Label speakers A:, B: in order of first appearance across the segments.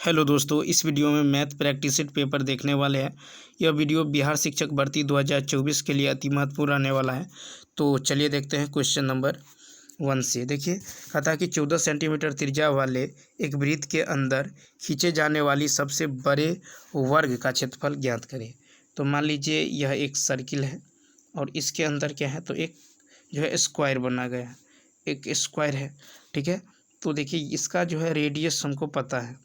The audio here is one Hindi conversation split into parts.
A: हेलो दोस्तों, इस वीडियो में मैथ प्रैक्टिस सेट पेपर देखने वाले हैं। यह वीडियो बिहार शिक्षक भर्ती 2024 के लिए अति महत्वपूर्ण रहने वाला है। तो चलिए देखते हैं क्वेश्चन नंबर 1 से। देखिए, कहता है कि 14 सेंटीमीटर त्रिज्या वाले एक वृत्त के अंदर खींचे जाने वाली सबसे बड़े वर्ग का क्षेत्रफल ज्ञात करें। तो मान लीजिए यह एक सर्किल है और इसके अंदर क्या है, तो एक जो है स्क्वायर बना गया है, एक स्क्वायर है। ठीक है, तो देखिए इसका जो है रेडियस हमको पता है।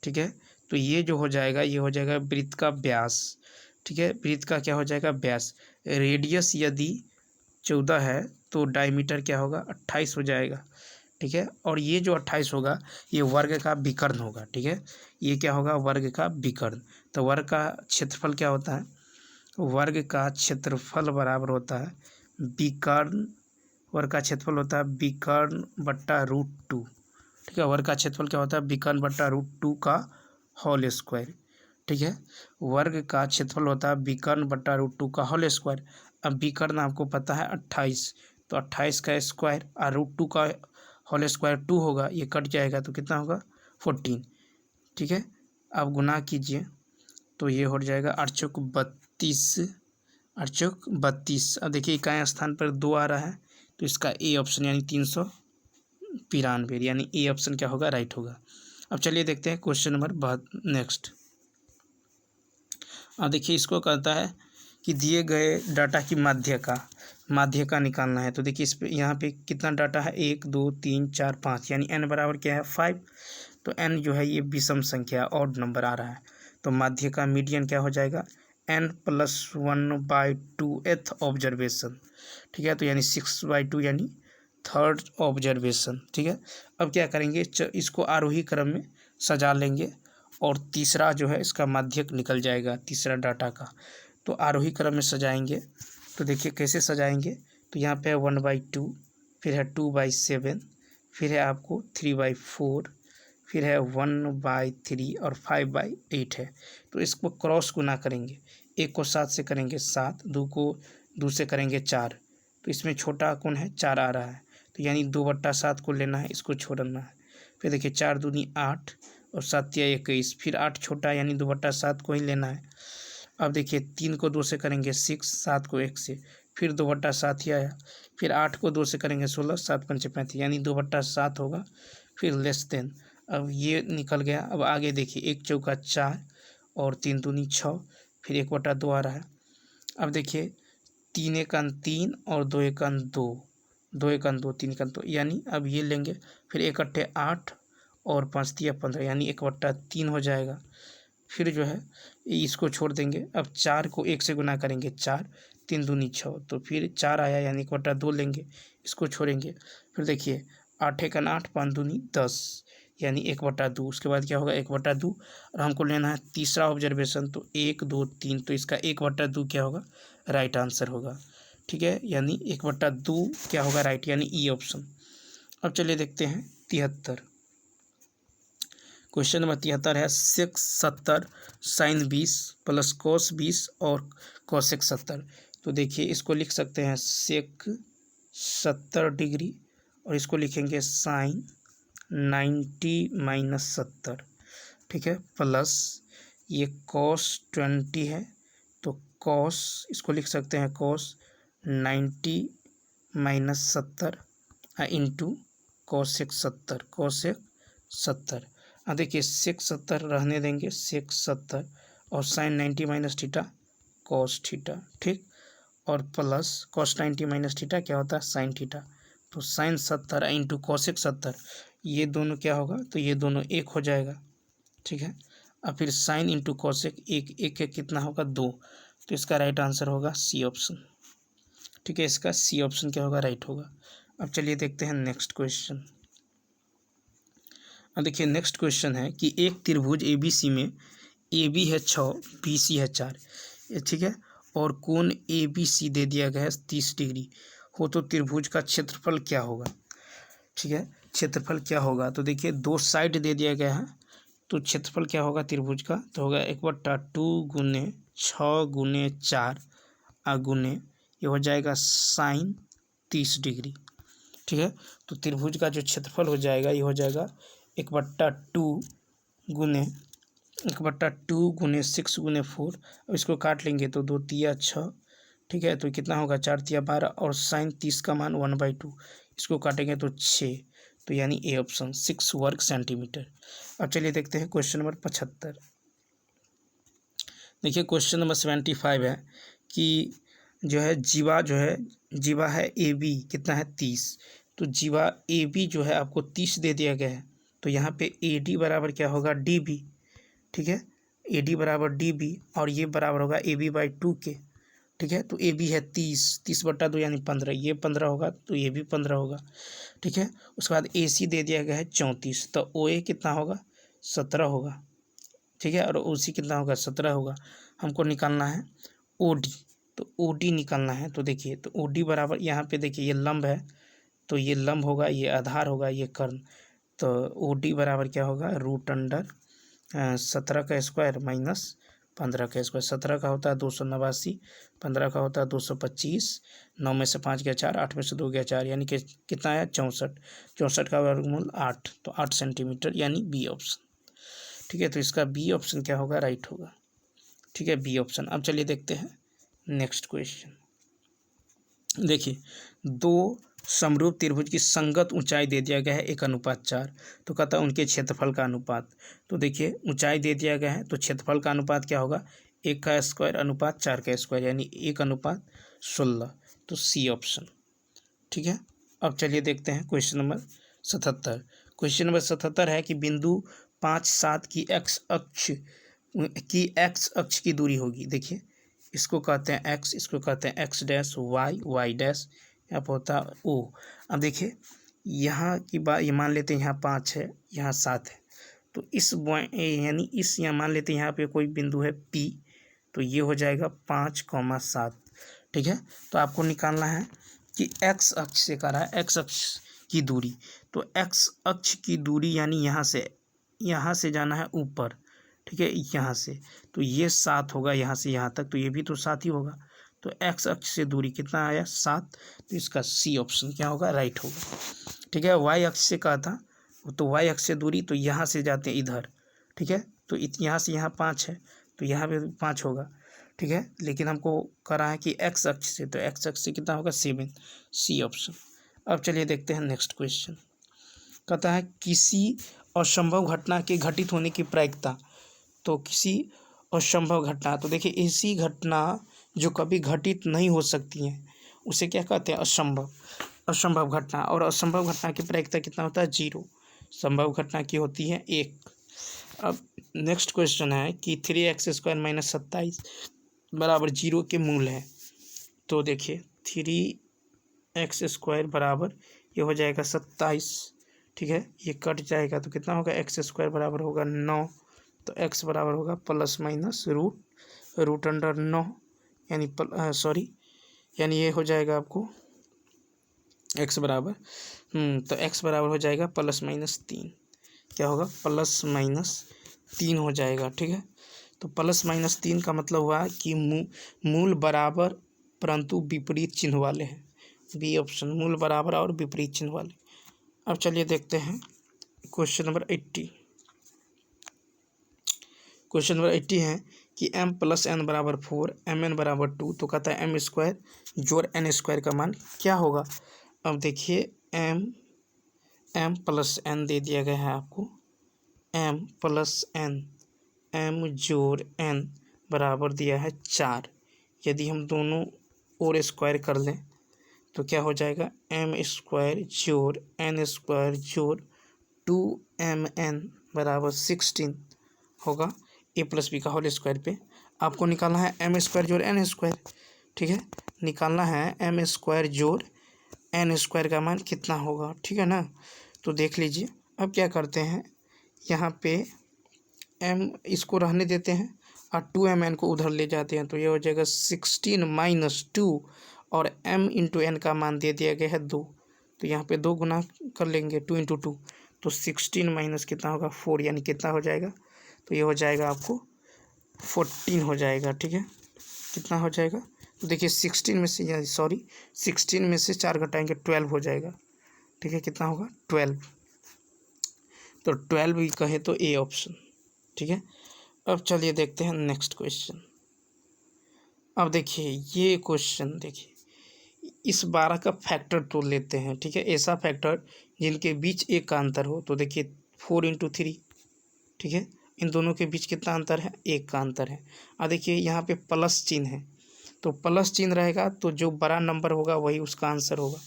A: ठीक है, तो ये जो हो जाएगा, ये हो जाएगा वृत्त का व्यास। ठीक है, वृत्त का क्या हो जाएगा, व्यास। रेडियस यदि 14 है तो डायमीटर क्या होगा, 28 हो जाएगा। ठीक है, और ये जो 28 होगा ये वर्ग का विकर्ण होगा। ठीक है, ये क्या होगा, वर्ग का विकर्ण। तो वर्ग का क्षेत्रफल क्या होता है, वर्ग का क्षेत्रफल बराबर होता है विकर्ण, वर्ग का क्षेत्रफल होता है विकर्ण बट्टा √2। ठीक है, वर्ग का क्षेत्रफल क्या होता है, विकर्ण बट्टा √2 का होल स्क्वायर। ठीक है, वर्ग का क्षेत्रफल होता है विकर्ण बट्टा √2 का होल स्क्वायर। अब विकर्ण आपको पता है 28, तो 28 का स्क्वायर और √2 का होल स्क्वायर 2 होगा, ये कट जाएगा तो कितना होगा, 14। ठीक है, अब गुना कीजिए तो ये हो जाएगा 8 चौक 32, 8 चौक 32। अब देखिए इकाई स्थान पर 2 आ रहा है तो इसका ए ऑप्शन यानी 393, यानी ए ऑप्शन क्या होगा, राइट होगा। अब चलिए देखते हैं क्वेश्चन नंबर नेक्स्ट। अब देखिए इसको कहता है कि दिए गए डाटा की माध्य का निकालना है। तो देखिए इस पे यहाँ पे कितना डाटा है, 1 2 3 4 5, यानी n बराबर क्या है, 5। तो n जो है ये विषम संख्या ऑड नंबर आ रहा है, तो माध्य का मीडियन क्या हो जाएगा, n+1/2th ऑब्जर्वेशन। ठीक है, तो यानी 6/2 यानी थर्ड ऑब्जर्वेशन। ठीक है, अब क्या करेंगे, इसको आरोही क्रम में सजा लेंगे और तीसरा जो है इसका माध्यक निकल जाएगा, तीसरा डाटा का। तो आरोही क्रम में सजाएंगे तो देखिए कैसे सजाएंगे, तो यहाँ पे 1/2, फिर है 2/7, फिर है आपको 3/4, फिर है 1/3 और 5/8 है। तो इसको क्रॉस गुना करेंगे, 1 को 7 से करेंगे 7, 2 को 2 से करेंगे 4, तो इसमें छोटा कौन है, 4 आ रहा है, तो यानी 2/7 को लेना है, इसको छोड़ना है। फिर देखिए 4 दूनी 8 और 7 या 21, फिर 8 छोटा यानी 2/7 को ही लेना है। अब देखिए 3 को 2 से करेंगे 6, 7 को 1 से, फिर 2/7 ही आया, फिर 8 को 2 से करेंगे 16, 7 पंचे 35, यानी 2/7 होगा, फिर लेस देन। अब ये निकल गया। अब आगे देखिए 1 चौका 4 और 3 दूनी 6, फिर 1/2 आ रहा है। अब देखिए 3 एकन 3 और 2 एकन 2, 2 एकन 2, 3 एकन 2, यानी अब ये लेंगे, फिर 1 अट्ठे 8 और 5 तिया 15, यानी 1/3 हो जाएगा। फिर जो है इसको छोड़ देंगे। अब 4 को 1 से गुना करेंगे 4, 3 दूनी 6, तो फिर 4 आया यानी 1/2 लेंगे, इसको छोड़ेंगे। फिर देखिए 8 एकन 8, 5 दूनी 10, यानी 1/2। उसके बाद क्या होगा, 1/2, और हमको लेना है तीसरा ऑब्जर्वेशन, तो 1 2 3, तो इसका 1/2 क्या होगा, राइट आंसर होगा। ठीक है, यानी 1/2 क्या होगा, राइट, यानी ई ऑप्शन। अब चलिए देखते हैं 73। क्वेश्चन नंबर 73 है, सेक 70 साइन 20 प्लस कोस 20 और कोसेक 70। तो देखिए इसको लिख सकते हैं सेक 70 डिग्री और इसको लिखेंगे साइन 90-70। ठीक है, प्लस ये कोस 20 है, तो कोस इसको लिख सकते हैं कोस 90-70 इंटू कोसेक 70, कोसेक 70। देखिए सेक 70 रहने देंगे, सेक 70 और साइन 90 - कॉस थीटा। ठीक, और प्लस कॉस 90 - क्या होता है, साइन थीटा। तो साइन 70 इंटू कोसेक 70, ये दोनों क्या होगा, तो ये दोनों 1 हो जाएगा। ठीक है, और फिर साइन इंटू कोसेक 1 1 कितना होगा, 2, तो इसका राइट आंसर होगा सी ऑप्शन। ठीक है, इसका सी ऑप्शन क्या होगा, राइट होगा। अब चलिए देखते हैं नेक्स्ट क्वेश्चन। अब देखिए नेक्स्ट क्वेश्चन है कि एक त्रिभुज ABC में AB है 6, BC है 4, ठीक है, और कोण ABC दे दिया गया है 30 डिग्री हो, तो त्रिभुज का क्षेत्रफल क्या होगा। ठीक है, क्षेत्रफल क्या होगा, तो देखिए 2 साइड दे दिया गया है, तो क्षेत्रफल क्या होगा त्रिभुज का, तो होगा 1/2 गुने 6 गुने 4 गुने ये हो जाएगा साइन 30 डिग्री। ठीक है, तो त्रिभुज का जो क्षेत्रफल हो जाएगा ये हो जाएगा 1/2 गुने 1/2 गुने 6 गुने 4। अब इसको काट लेंगे तो 2 तिया 6, ठीक है, तो कितना होगा 4 तिया 12 और साइन 30 का मान 1/2, इसको काटेंगे तो 6, तो यानी ए ऑप्शन 6 वर्ग सेंटीमीटर। अब चलिए देखते हैं क्वेश्चन नंबर 75। देखिए क्वेश्चन नंबर 75 है कि जीवा है ए बी कितना है 30, तो जीवा ए बी जो है आपको 30 दे दिया गया है, तो यहाँ पे ए डी बराबर क्या होगा डी बी, ठीक है, ए डी बराबर डी बी और ये बराबर होगा ए बी बाई 2 के, ठीक है, तो ए बी है 30/2 यानी 15, ये 15 होगा तो ये भी 15 होगा, ठीक है। उसके बाद ए सी दे दिया गया है 34, तो ओ ए कितना होगा 17 होगा, ठीक है, और ओ सी कितना होगा 17 होगा। हमको निकालना है ओ डी, तो ओ डी निकालना है, तो देखिए तो ओ डी बराबर यहाँ पे देखिए ये लंब है, तो ये लंब होगा, ये आधार होगा, ये कर्ण, तो ओ डी बराबर क्या होगा √17 का स्क्वायर माइनस 15 का स्क्वायर। 17 का होता है 289, 15 का होता है 225, 9 में से 5 गया 4, 8 में से 2 गया 4, यानी कि कितना है 64, 64 का वर्गमूल 8, तो 8 सेंटीमीटर यानी बी ऑप्शन, ठीक है। तो इसका बी ऑप्शन क्या होगा राइट होगा, ठीक है, बी ऑप्शन। अब चलिए देखते हैं नेक्स्ट क्वेश्चन। देखिए दो समरूप त्रिभुज की संगत ऊंचाई दे दिया गया है 1:4, तो कहता है उनके क्षेत्रफल का अनुपात। तो देखिए ऊंचाई दे दिया गया है तो क्षेत्रफल का अनुपात क्या होगा 1 का स्क्वायर अनुपात 4 का स्क्वायर यानी 1:16, तो सी ऑप्शन, ठीक है। अब चलिए देखते हैं क्वेश्चन नंबर 77। क्वेश्चन नंबर 77 है कि बिंदु 5, 7 की एक्स अक्ष की दूरी होगी। देखिए इसको कहते हैं एक्स, इसको कहते हैं एक्स डैश, वाई डैश, यहाँ पर होता है ओ। अब देखिए यहाँ की बात, ये मान लेते हैं यहाँ 5 है, यहाँ 7 है, तो यानी इस यहाँ मान लेते हैं यहाँ पे कोई बिंदु है P, तो ये हो जाएगा 5,7, ठीक है। तो आपको निकालना है कि एक्स अक्ष से कह रहा है एक्स अक्ष की दूरी, तो एक्स अक्ष की दूरी यानी यहाँ से जाना है ऊपर, ठीक है, यहाँ से, तो ये 7 होगा यहाँ से यहाँ तक, तो ये भी तो 7 ही होगा, तो एक्स अक्ष से दूरी कितना आया 7, तो इसका सी ऑप्शन क्या होगा राइट होगा, ठीक है। वाई अक्ष से कहा था, तो वाई अक्ष से दूरी तो यहाँ से जाते हैं इधर, ठीक है, तो यहाँ से यहाँ 5 है, तो यहाँ पे 5 होगा, ठीक है, लेकिन हमको करा है कि एक्स अक्ष से, तो एक्स अक्ष से कितना होगा 7, सी ऑप्शन। अब चलिए देखते हैं नेक्स्ट क्वेश्चन। कहता है किसी असंभव घटना के घटित होने की प्रायिकता, तो किसी असंभव घटना, तो देखिए ऐसी घटना जो कभी घटित नहीं हो सकती हैं उसे क्या कहते हैं असंभव घटना, और असंभव घटना की प्रायिकता कितना होता है 0, संभव घटना की होती है 1। अब नेक्स्ट क्वेश्चन है कि 3x² - 27 बराबर 0 के मूल है, तो देखिए 3x² बराबर ये हो जाएगा 27, ठीक है, ये कट जाएगा तो कितना होगा x² बराबर होगा 9, तो x बराबर होगा प्लस माइनस √9 यानी यानी ये हो जाएगा आपको x बराबर तो x बराबर हो जाएगा +-3, क्या होगा +-3 हो जाएगा, ठीक है। तो +-3 का मतलब हुआ कि मूल बराबर परंतु विपरीत चिन्ह वाले हैं, बी ऑप्शन, मूल बराबर और विपरीत चिन्ह वाले। अब चलिए देखते हैं क्वेश्चन नंबर 80। क्वेश्चन नंबर 80 है कि m + n बराबर 4, mn बराबर 2, तो कहता है m² जोड़ n² का मान क्या होगा। अब देखिए m + n दे दिया गया है आपको, m + n, m जोड़ n बराबर दिया है 4, यदि हम दोनों और स्क्वायर कर लें तो क्या हो जाएगा m² जोड़ n² जोड़ 2mn बराबर 16 होगा, a + b का होल स्क्वायर पे। आपको निकालना है m² जोड़ n², ठीक है, निकालना है m² जोड़ n² का मान कितना होगा, ठीक है ना। तो देख लीजिए अब क्या करते हैं, यहाँ पे m इसको रहने देते हैं और 2mn को उधर ले जाते हैं, तो ये हो जाएगा 16 - 2 और m × n का मान दे दिया गया है 2, तो यहाँ पे 2 गुना कर लेंगे 2 × 2, तो 16 - कितना होगा 4, यानी कितना हो जाएगा, तो ये हो जाएगा आपको 14 हो जाएगा, ठीक है, कितना हो जाएगा, तो देखिए 16 में से 4 घटाएंगे 12 हो जाएगा, ठीक है, कितना होगा 12, तो 12 भी कहे तो ए ऑप्शन, ठीक है। अब चलिए देखते हैं नेक्स्ट क्वेश्चन। अब देखिए ये क्वेश्चन देखिए, इस 12 का फैक्टर तो लेते हैं, ठीक है। ऐसा फैक्टर जिनके बीच एक का अंतर हो, तो देखिए 4 × 3, ठीक है। इन दोनों के बीच कितना अंतर है, एक का अंतर है। अब देखिए यहाँ पे प्लस चिन्ह है, तो प्लस चिन्ह रहेगा तो जो बड़ा नंबर होगा वही उसका आंसर होगा,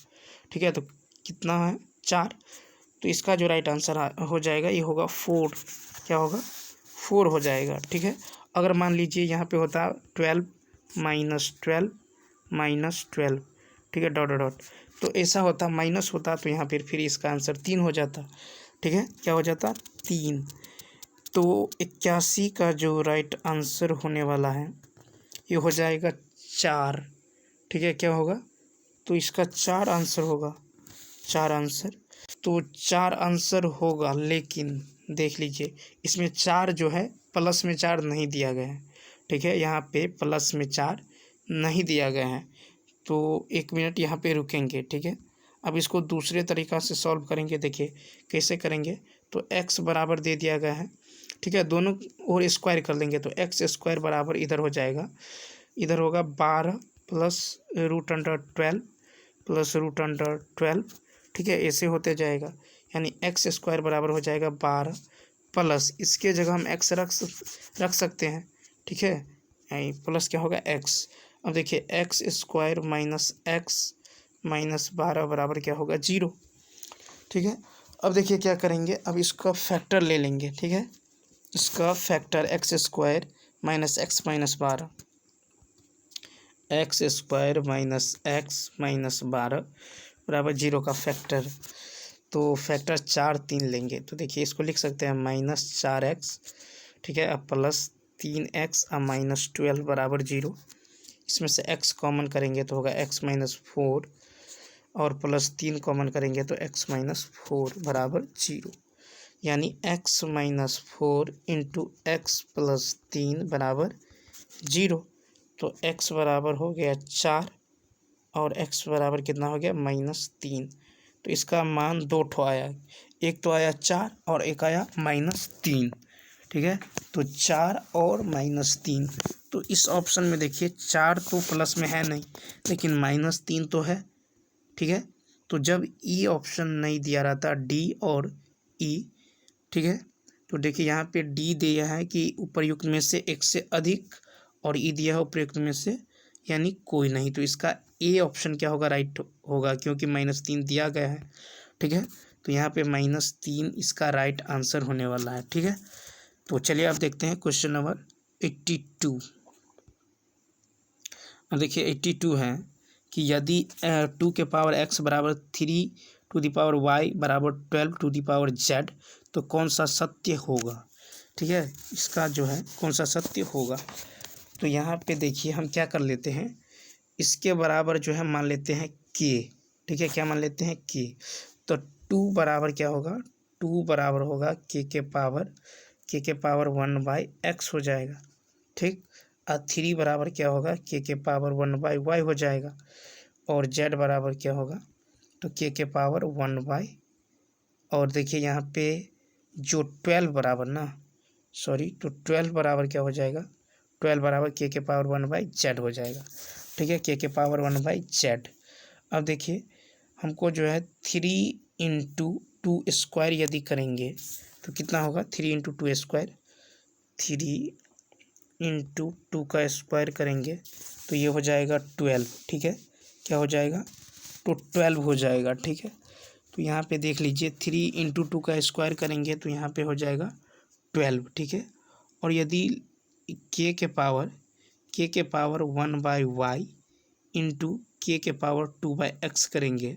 A: ठीक है। तो कितना है, 4। तो इसका जो राइट आंसर हो जाएगा ये होगा 4। क्या होगा, 4 हो जाएगा, ठीक है। अगर मान लीजिए यहाँ पे होता 12 - 12 ठीक है, डॉट डॉट, तो ऐसा होता माइनस होता तो यहाँ पर फिर इसका आंसर 3 हो जाता, ठीक है। क्या हो जाता, 3। तो 81 का जो राइट आंसर होने वाला है ये हो जाएगा 4, ठीक है। क्या होगा, तो इसका 4 आंसर होगा, 4 आंसर। तो 4 आंसर होगा, लेकिन देख लीजिए इसमें 4 जो है प्लस में 4 नहीं दिया गया है, ठीक है। यहाँ पे प्लस में 4 नहीं दिया गया है, तो 1 मिनट यहाँ पे रुकेंगे, ठीक है। अब इसको दूसरे तरीक़ा से सॉल्व करेंगे। देखिए कैसे करेंगे, तो x बराबर दे दिया गया है, ठीक है। दोनों और स्क्वायर कर लेंगे तो x² बराबर इधर हो जाएगा, इधर होगा 12 प्लस √12 प्लस √12, ठीक है। ऐसे होते जाएगा, यानी x² बराबर हो जाएगा 12 प्लस, इसके जगह हम x रख सकते हैं, ठीक है। प्लस क्या होगा, x। अब देखिए x² माइनस x माइनस 12 बराबर क्या होगा, 0, ठीक है। अब देखिए क्या करेंगे, अब इसका फैक्टर ले लेंगे, ठीक है। इसका factor x² minus x minus 12, x² minus x minus 12 बराबर 0 का फैक्टर। तो फैक्टर 4 3 लेंगे, तो देखिए इसको लिख सकते हैं -4x, ठीक है। अब प्लस 3x अब -12 बराबर 0। इसमें से x कॉमन करेंगे तो होगा x माइनस 4, और प्लस 3 कॉमन करेंगे तो x माइनस 4 बराबर 0, यानी x minus 4 into x plus 3 बराबर 0। तो x बराबर हो गया 4 और x बराबर कितना हो गया, -3। तो इसका मान 2 ठो आया, एक तो आया 4 और एक आया -3, ठीक है। तो 4 और -3, तो इस ऑप्शन में देखिए 4 तो प्लस में है नहीं, लेकिन -3 तो है, ठीक है। तो जब ई ऑप्शन नहीं दिया रहता, डी और ई, ठीक है। तो देखिए यहाँ पे डी दिया है कि उपयुक्त में से एक से अधिक, और ई दिया है उपयुक्त में से यानी कोई नहीं। तो इसका ए ऑप्शन क्या होगा, राइट होगा, क्योंकि -3 दिया गया है, ठीक है। तो यहाँ पे -3 इसका राइट आंसर होने वाला है, ठीक है। तो चलिए आप देखते हैं क्वेश्चन नंबर 82। अब देखिए 82 है कि यदि 2 के पावर x बराबर 3 टू द पावर y बराबर 12 टू द पावर z, तो कौन सा सत्य होगा, ठीक है। इसका जो है कौन सा सत्य होगा, तो यहाँ पे देखिए हम क्या कर लेते हैं, इसके बराबर जो है मान लेते हैं k, ठीक है। क्या मान लेते हैं, k। तो 2 बराबर क्या होगा, 2 बराबर होगा k के पावर 1/x हो जाएगा, ठीक। और 3 बराबर क्या होगा, k के पावर 1/y हो जाएगा, और z बराबर क्या होगा, तो k के पावर 1/, और देखिए यहाँ पे जो 12 बराबर ना, सॉरी, तो 12 बराबर क्या हो जाएगा, 12 बराबर k के पावर 1/z हो जाएगा, ठीक है। k के पावर 1/z। अब देखिए हमको जो है 3 × 2² यदि करेंगे तो कितना होगा, 3 × 2², 3 × 2 का स्क्वायर करेंगे तो ये हो जाएगा 12, ठीक है। क्या हो जाएगा, तो 12 हो जाएगा, ठीक है। तो यहाँ पे देख लीजिए 3 × 2 का स्क्वायर करेंगे तो यहाँ पे हो जाएगा 12, ठीक है। और यदि k के पावर 1/y इंटू k के पावर 2/x करेंगे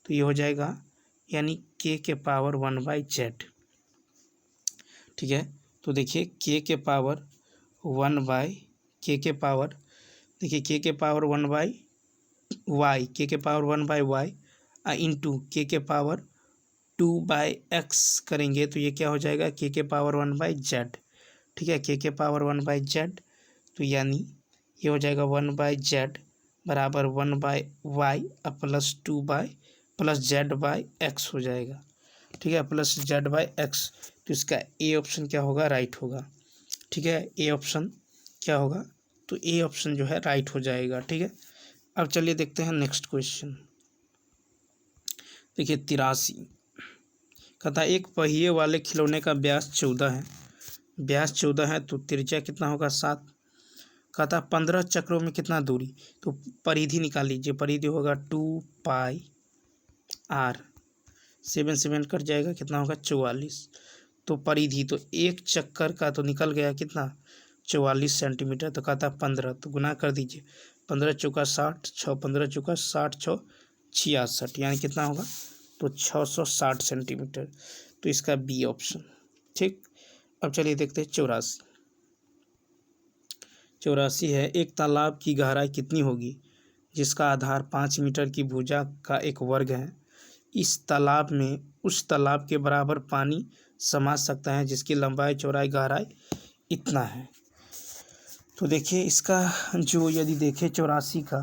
A: तो ये हो जाएगा, यानी k के पावर 1/z, ठीक है। तो देखिए k के पावर 1/, k के पावर, देखिए k के पावर 1/y, k के पावर 1/y इंटू k के पावर 2/x करेंगे तो ये क्या हो जाएगा, k के पावर 1/z, ठीक है। k के पावर 1/z, तो यानी ये हो जाएगा 1/z बराबर 1/y प्लस z/x हो जाएगा, ठीक है, प्लस z/x। तो तो इसका ए ऑप्शन क्या होगा, राइट होगा। ठीक है, ए ऑप्शन क्या होगा, तो ए ऑप्शन जो है राइट हो जाएगा। ठीक है, अब चलिए देखते हैं नेक्स्ट क्वेश्चन। देखिए 83 कहता है एक पहिए वाले खिलौने का व्यास 14 है, व्यास 14 है तो त्रिज्या कितना होगा 7। कहता 15 चक्रों में कितना दूरी, तो परिधि निकाल लीजिए, परिधि होगा 2 पाई r, 7 7 कट जाएगा, कितना होगा 44। तो परिधि तो एक चक्कर का तो निकल गया कितना 44 सेंटीमीटर, तो कहता 15, तो गुना कर दीजिए, 15 चौका 60, 6 15 चौका 60, 6 66, यानी कितना होगा, तो 660 सेंटीमीटर। तो इसका बी ऑप्शन। ठीक, अब चलिए देखते हैं 84 है एक तालाब की गहराई कितनी होगी जिसका आधार 5 मीटर की भुजा का एक वर्ग है। इस तालाब में उस तालाब के बराबर पानी समा सकता है जिसकी लंबाई चौड़ाई गहराई इतना है। तो देखिए इसका जो यदि देखें 84 का,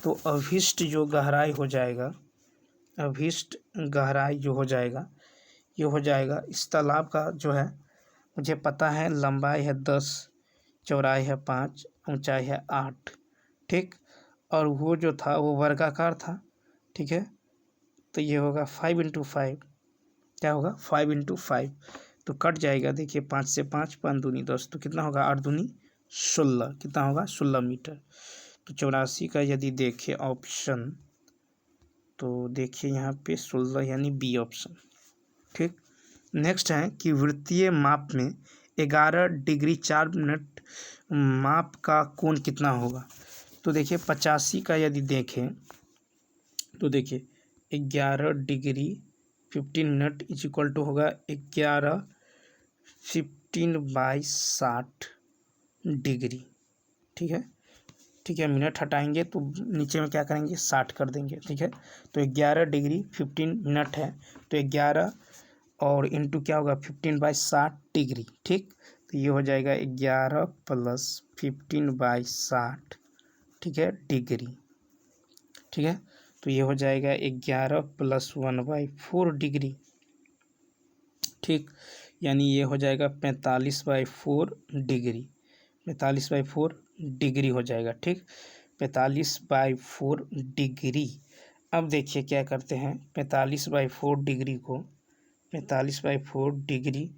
A: तो अभिष्ट जो गहराई हो जाएगा, अभिष्ट गहराई जो हो जाएगा, ये हो जाएगा इस तालाब का जो है, मुझे पता है लंबाई है 10, चौड़ाई है 5, ऊंचाई है 8। ठीक, और वो जो था वो वर्गाकार था। ठीक है, तो ये होगा 5 × 5, क्या होगा 5 × 5, तो कट जाएगा। देखिए 5 से 5, 5 दूनी 10, तो कितना होगा 8 दूनी 16, कितना होगा 16 मीटर। तो 84 का यदि देखें ऑप्शन, तो देखिए यहाँ पे 16 यानी बी ऑप्शन। ठीक, नेक्स्ट है कि वृत्तीय माप में 11 डिग्री 4 मिनट माप का कोण कितना होगा। तो देखिए 85 का यदि देखें, तो देखिए 11 degree 15 minute is equal to होगा 11 15/60 डिग्री। ठीक है, ठीक है, मिनट हटाएंगे तो नीचे में क्या करेंगे 60 कर देंगे। ठीक है, तो 11 डिग्री 15 मिनट है, तो 11 और इंटू क्या होगा 15/60 डिग्री। ठीक, तो ये हो जाएगा 11 + 15/60, ठीक है, डिग्री। ठीक है, तो ये हो जाएगा 11 + 1/4 डिग्री। ठीक, यानी ये हो जाएगा 45/4 डिग्री, 45/4 डिग्री हो जाएगा। ठीक, 45/4 डिग्री। अब देखिए क्या करते हैं, 45/4 डिग्री को 45/4 डिग्री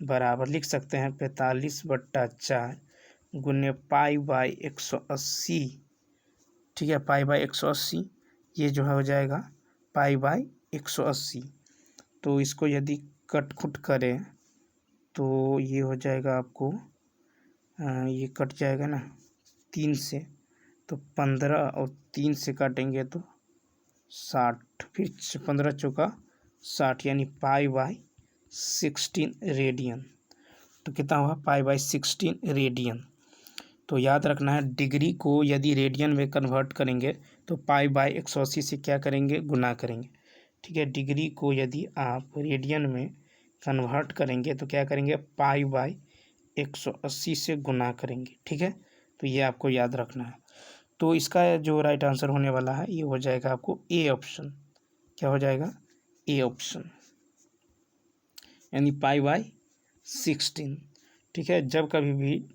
A: बराबर लिख सकते हैं 45/4 गुने π/180। ठीक है, π/180, ये जो है हो जाएगा π/180। तो इसको यदि कट खुट करें तो ये हो जाएगा आपको, ये कट जाएगा ना 3 से, तो 15 और 3 से काटेंगे तो 60, फिर 15 चौका 60, यानी π/16 रेडियन। तो कितना हुआ π/16 रेडियन। तो याद रखना है डिग्री को यदि रेडियन में कन्वर्ट करेंगे तो π/180 से क्या करेंगे, गुना करेंगे। ठीक है, डिग्री को यदि आप रेडियन में कन्वर्ट करेंगे तो क्या करेंगे π/180 से गुना करेंगे। ठीक है, तो ये आपको याद रखना है। तो इसका जो राइट आंसर होने वाला है ये हो जाएगा आपको ए ऑप्शन। क्या हो जाएगा, ए ऑप्शन, यानी π/16। ठीक है, जब कभी भी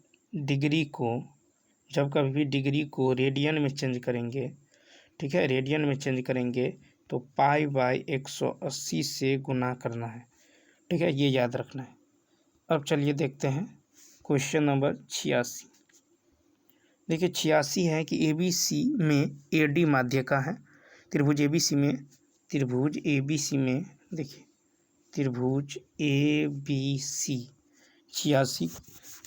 A: डिग्री को रेडियन में चेंज करेंगे, ठीक है, रेडियन में चेंज करेंगे तो π/180 से गुना करना है। ठीक है, ये याद रखना है। अब चलिए देखते हैं क्वेश्चन नंबर 86। देखिए 86 है कि ABC में AD माध्यिका है, त्रिभुज ABC में देखिए त्रिभुज ABC 86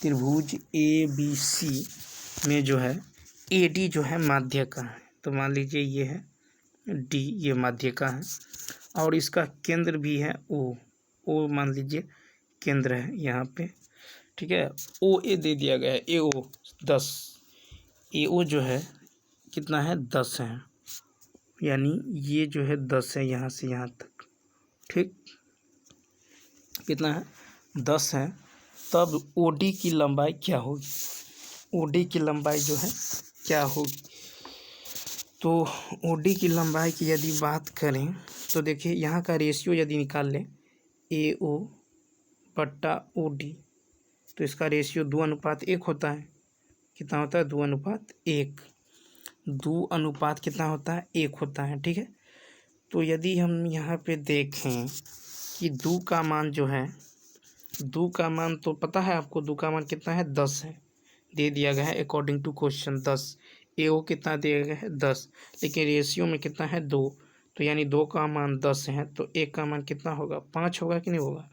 A: त्रिभुज ABC में जो है AD जो है माध्यिका है। तो मान लीजिए ये है D, ये माध्यिका है और इसका केंद्र भी है O मान लीजिए केंद्र है यहाँ पे। ठीक है, OA दे दिया गया है, AO 10, AO जो है कितना है 10 है, यानी ये जो है 10 है यहाँ से यहाँ तक। ठीक, कितना है 10 है। तब OD की लंबाई क्या होगी, OD की लंबाई जो है क्या होगी। तो OD की लंबाई की यदि बात करें तो देखिए यहाँ का रेशियो यदि निकाल लें AO बट्टा ओ डी, तो इसका रेशियो 2:1 होता है। कितना होता है? 2:1। 2 अनुपात कितना होता है? 1 होता है। ठीक है, तो यदि हम यहाँ पे देखें कि 2 का मान जो है, 2 का मान तो पता है आपको, 2 का मान कितना है? 10 है, दे दिया गया है अकॉर्डिंग टू क्वेश्चन 10। ए ओ कितना दिया गया है? 10, लेकिन रेशियो में कितना है? 2, तो यानी 2 का मान 10 है, तो 1 का मान कितना होगा? 5 होगा कि नहीं होगा?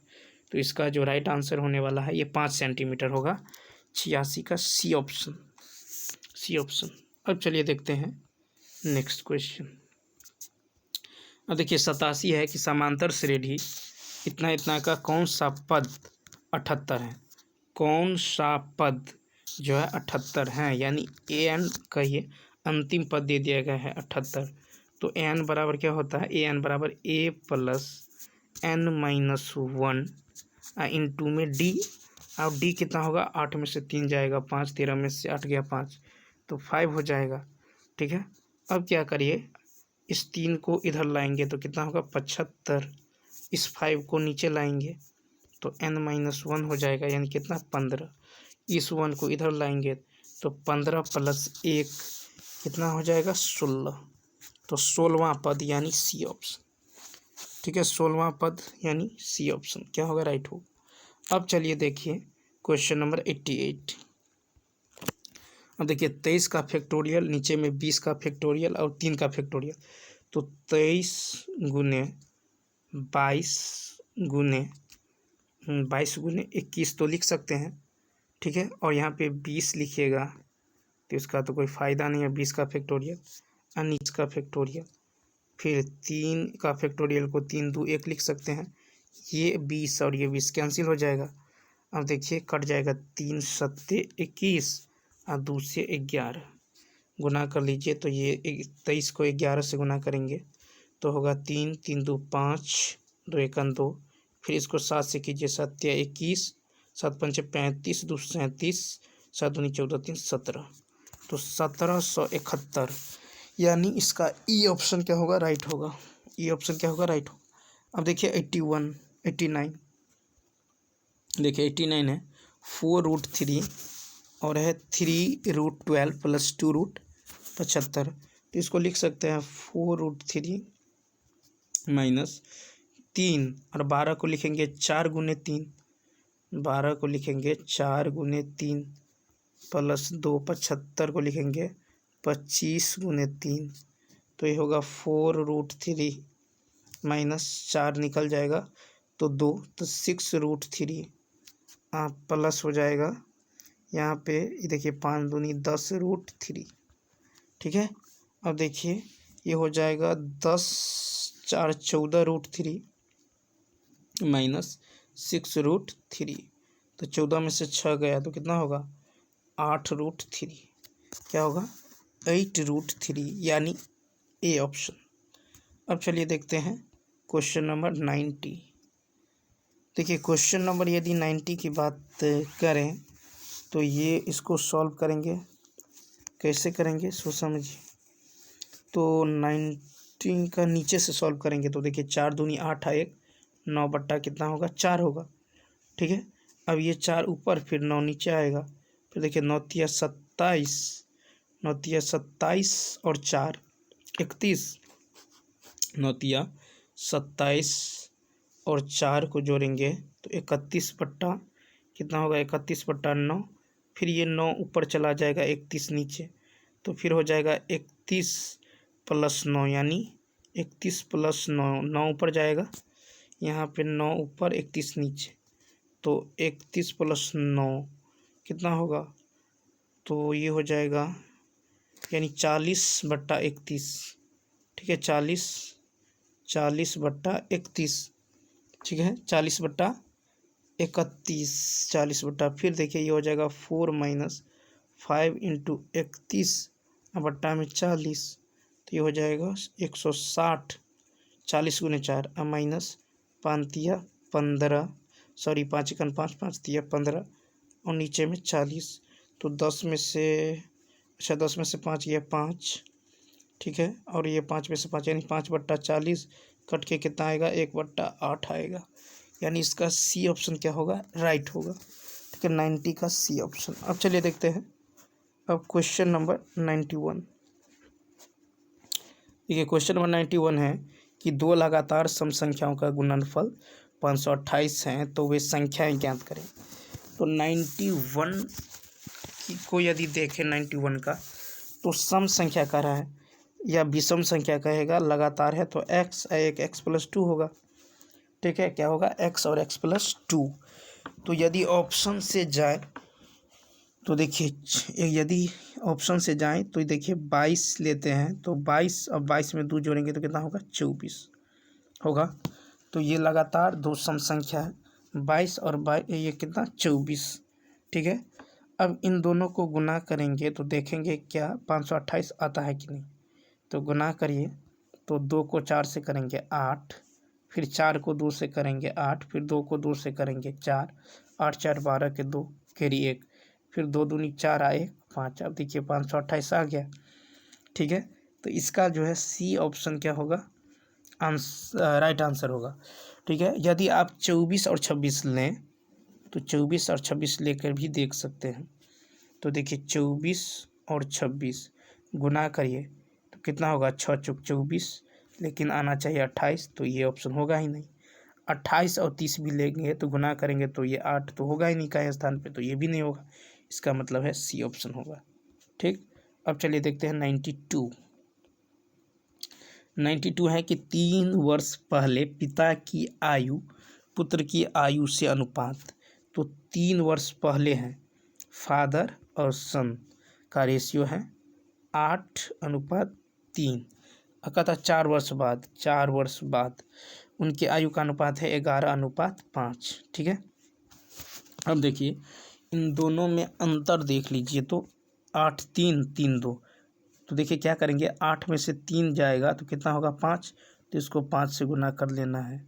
A: तो इसका जो राइट आंसर होने वाला है ये 5 सेंटीमीटर होगा। 86 का सी ऑप्शन, सी ऑप्शन। अब चलिए देखते हैं नेक्स्ट क्वेश्चन। अब देखिए 87 है कि समांतर श्रेणी इतना इतना का कौन सा पद 78 है? कौन सा पद जो है 78 है? यानी ए एन का ये अंतिम पद दे दिया गया है 78। तो ए एन बराबर क्या होता है? ए एन बराबर ए प्लस n-1 इंटू में डी। अब डी कितना होगा? 8 में से 3 जाएगा 5, 13 में से 8 गया 5, तो 5 हो जाएगा। ठीक है, अब क्या करिए, इस 3 को इधर लाएंगे तो कितना होगा? 75। इस 5 को नीचे लाएंगे तो n-1 हो जाएगा, यानी कितना? 15। इस 1 को इधर लाएंगे तो 15 प्लस 1 कितना हो जाएगा? 16। तो 16वां पद यानी सी ऑप्शन। ठीक है, 16वां पद यानी सी ऑप्शन क्या होगा? राइट हो। अब चलिए देखिए क्वेश्चन नंबर 88। अब देखिए 23 का फैक्टोरियल, नीचे में 20 का फैक्टोरियल और 3 का फैक्टोरियल, तो 23 गुने 22 गुने 21 तो लिख सकते हैं। ठीक है, और यहाँ पे 20 लिखिएगा तो इसका तो कोई फ़ायदा नहीं है, 20 का फैक्टोरियल और नीचे का फैक्टोरियल, फिर 3 का फैक्टोरियल को 3 2 1 लिख सकते हैं। ये 20 और ये 20 कैंसिल हो जाएगा। अब देखिए कट जाएगा, 3 सत्ते 21 और 2 से 11 गुना कर लीजिए, तो ये 23 को 11 से गुना करेंगे तो होगा 3 3 2 5 2 1 2, फिर इसको 7 से कीजिए, 7 या 21, 7 पंचे 35, 2 37, 7 दूनी 14, 3 17, तो 1771, यानी इसका ई ऑप्शन क्या होगा? राइट होगा। ई ऑप्शन क्या होगा? राइट होगा। अब देखिए 81 89, देखिए 89 है 4√3 और है 3√12 प्लस 2√75, तो इसको लिख सकते हैं 4√3 माइनस 3, और 12 को लिखेंगे 4 गुने 3, 12 को लिखेंगे 4 गुने 3 प्लस 2, 75 को लिखेंगे 25 गुने 3, तो ये होगा 4√3 माइनस 4 निकल जाएगा तो 2, तो 6√3 प्लस हो जाएगा यहाँ पे, ये देखिए 5 दूनी 10√3। ठीक है, अब देखिए ये हो जाएगा 10 4 14√3 माइनस 6√3, तो 14 में से 6 गया तो कितना होगा? 8√3, क्या होगा? 8√3, यानी ए ऑप्शन। अब चलिए देखते हैं क्वेश्चन नंबर 90। देखिए क्वेश्चन नंबर यदि 90 की बात करें तो ये इसको सॉल्व करेंगे, कैसे करेंगे सोच समझिए। तो 90 का नीचे से सॉल्व करेंगे तो देखिए 4 दूनी 8 है, 1 9 बट्टा कितना होगा? 4 होगा। ठीक है, अब ये 4 ऊपर फिर 9 नीचे आएगा, फिर देखिए 9 तिया 27, 9 तिया 27 और 4 31, 9 तिया 27 और 4 को जोड़ेंगे तो 31 बट्टा कितना होगा? 31 बट्टा 9, फिर ये 9 ऊपर चला जाएगा, 31 नीचे, तो फिर हो जाएगा 31 प्लस 9, यानी 31 प्लस 9, 9 ऊपर जाएगा, यहाँ पे 9 ऊपर 31 नीचे, तो 31 प्लस 9 कितना होगा? तो ये हो जाएगा यानी 40 बट्टा 31। ठीक है, 40 बट्टा 31। ठीक है, 40 बट्टा 31, 40 बट्टा, फिर देखिए ये हो जाएगा 4 माइनस 5 इंटू 31 बट्टा में 40, तो ये हो जाएगा 160, 40 गुने 4 माइनस 5 तिया 15, सॉरी 5 एकन 5, 5 तिया 15 और नीचे में 40, तो 10 में से, अच्छा 10 में से 5 गया 5। ठीक है, और ये 5 में से 5 यानी 5 बट्टा 40 कट के कितना आएगा? 1/8 आएगा। यानी इसका सी ऑप्शन क्या होगा, राइट होगा। ठीक है, 90 का सी ऑप्शन। अब चलिए देखते हैं अब क्वेश्चन नंबर 91। देखिए क्वेश्चन नंबर 91 है कि दो लगातार सम संख्याओं का गुणनफल 528 हैं, तो वे संख्याएं ज्ञात करें। तो 91 को यदि देखें 91 का, तो सम संख्या कह रहा है या विषम संख्या कहेगा, लगातार है तो x एक x+2 होगा। ठीक है, क्या होगा, x और x+2। तो यदि ऑप्शन से जाए तो देखिए, यदि ऑप्शन से जाएं तो देखिए 22 लेते हैं, तो 22 और 22 में 2 जोड़ेंगे तो कितना होगा, 24 होगा। तो ये लगातार दो सम संख्या है, 22 और 22, ये कितना, 24। ठीक है, अब इन दोनों को गुना करेंगे तो देखेंगे क्या 528 आता है कि नहीं। तो गुना करिए, तो 2 को 4 से करेंगे 8, फिर 4 को 2 से करेंगे 8, फिर 2 को 2 से करेंगे 4, 8 4 12 के 2 कैरी 1, फिर 2 दूनी 4 आए 5। अब देखिए 528 आ गया। ठीक है, तो इसका जो है सी ऑप्शन क्या होगा, राइट आंसर होगा। ठीक है, यदि आप 24 और 26 लें तो 24 और 26 लेकर भी देख सकते हैं। तो देखिए 24 और 26 गुना करिए तो कितना होगा, 6 चौक 24, लेकिन आना चाहिए 28, तो ये ऑप्शन होगा ही नहीं। 28 और 30 भी लेंगे तो गुना करेंगे तो ये 8 तो होगा ही नहीं का स्थान पे, तो ये भी नहीं होगा। इसका मतलब है सी ऑप्शन होगा। ठीक, अब चलिए देखते हैं 92 है कि 3 वर्ष पहले पिता की आयु पुत्र की आयु से अनुपात। तो 3 वर्ष पहले है, फादर और सन का रेशियो है 8:3। कहता 4 वर्ष बाद उनकी आयु का अनुपात है 11:5। ठीक है, अब देखिए इन दोनों में अंतर देख लीजिए, तो 8 3 3 2, तो देखिए क्या करेंगे, 8 में से 3 जाएगा तो कितना होगा, 5, तो इसको 5 से गुना कर लेना है।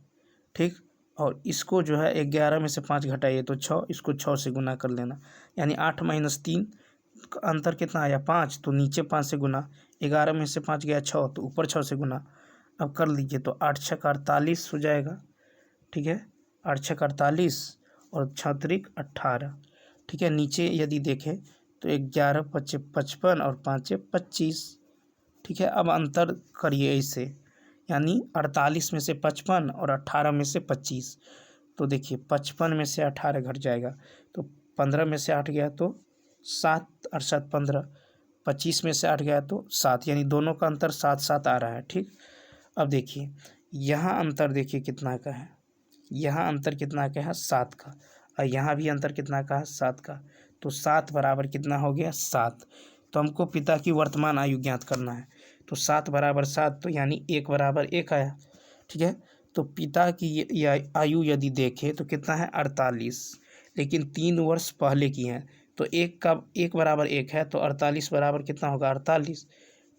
A: ठीक, और इसको जो है 11 में से 5 घटाइए तो 6, इसको 6 से गुना कर लेना, यानी 8 - 3 अंतर कितना आया, 5, तो नीचे 5 से गुना, 11 में से 5 गया 6, तो ऊपर 6 से गुना। अब कर लीजिए तो 8 6 48 हो जाएगा। ठीक है, 8 6 48 और 6 त्रिक 18। ठीक है, नीचे यदि देखें तो 11 5 55 और 5 25। ठीक है, अब अंतर करिए ऐसे, यानी 48 में से 55 और 18 में से 25। तो देखिए 55 में से 18 घट जाएगा, तो 15 में से 8 गया तो 7 और 7 15, 25 में से 8 गया तो 7, यानी दोनों का अंतर 7 7 आ रहा है। ठीक, अब देखिए यहाँ अंतर देखिए कितना का है, यहाँ अंतर कितना का है, 7 का, और यहाँ भी अंतर कितना का है, 7 का। तो 7 बराबर कितना हो गया, 7। तो हमको पिता की वर्तमान आयु ज्ञात करना है, तो 7 बराबर 7, तो यानी 1 बराबर 1 आया। ठीक है, तो पिता की आयु यदि देखें तो कितना है, 48, लेकिन 3 वर्ष पहले की है, तो 1 बराबर 1 है, तो 48 बराबर कितना होगा, 48।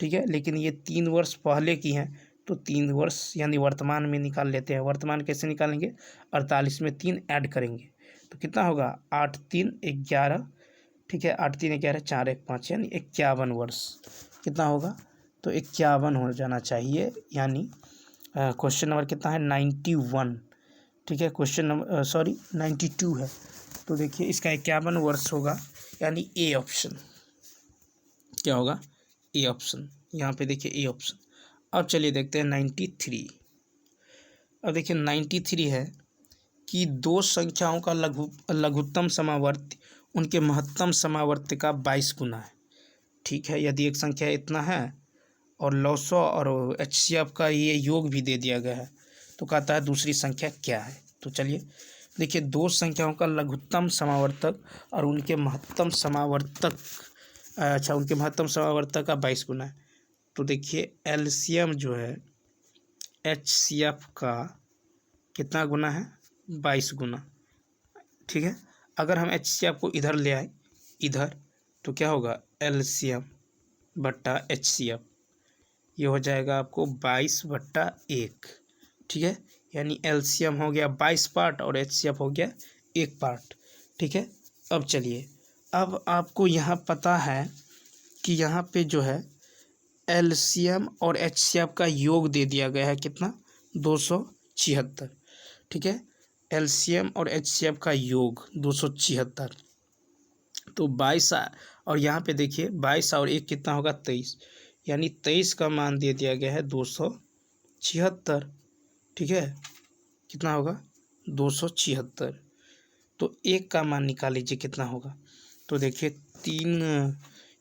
A: ठीक है, लेकिन ये 3 वर्ष पहले की हैं, तो 3 वर्ष यानी वर्तमान में निकाल लेते हैं। वर्तमान कैसे निकालेंगे, 48 में 3 ऐड करेंगे तो कितना होगा, 8 3 11। ठीक है, 8 3 11, 4 1 5, यानी 51 वर्ष कितना होगा, तो 51 हो जाना चाहिए। यानी क्वेश्चन नंबर कितना है, 91। ठीक है, क्वेश्चन नंबर 92 है, तो देखिए इसका 51 वर्ष होगा, यानी ए ऑप्शन क्या होगा, ए ऑप्शन। यहाँ पे देखिए ए ऑप्शन। अब चलिए देखते हैं 93। अब देखिए 93 है कि दो संख्याओं का लघुत्तम समावर्त उनके महत्तम समावर्त का 22 गुना है। ठीक है, यदि एक संख्या इतना है और लॉसो और HCF का ये योग भी दे दिया गया है, तो कहता है दूसरी संख्या क्या है। तो चलिए देखिए, दो संख्याओं का लघुत्तम समावर्तक और उनके महत्तम समावर्तक, उनके महत्तम समावर्तक का 22 गुना है। तो देखिए LCM जो है HCF का कितना गुना है, 22 गुना। ठीक है, अगर हम HCF को इधर ले आए, इधर, तो क्या होगा, LCM बट्टा HCF, ये हो जाएगा आपको 22/1। ठीक है, यानी LCM हो गया 22 पार्ट और HCF हो गया 1 पार्ट। ठीक है, अब चलिए, अब आपको यहाँ पता है कि यहाँ पे जो है LCM और HCF का योग दे दिया गया है कितना, 276। ठीक है, एलसीएम और एचसीएफ का योग 276। तो 22 और यहाँ पे देखिए 22 और 1 कितना होगा 23, यानी 23 का मान दे दिया गया है 276। ठीक है, कितना होगा 276। तो 1 का मान निकाल लीजिए कितना होगा। तो देखिए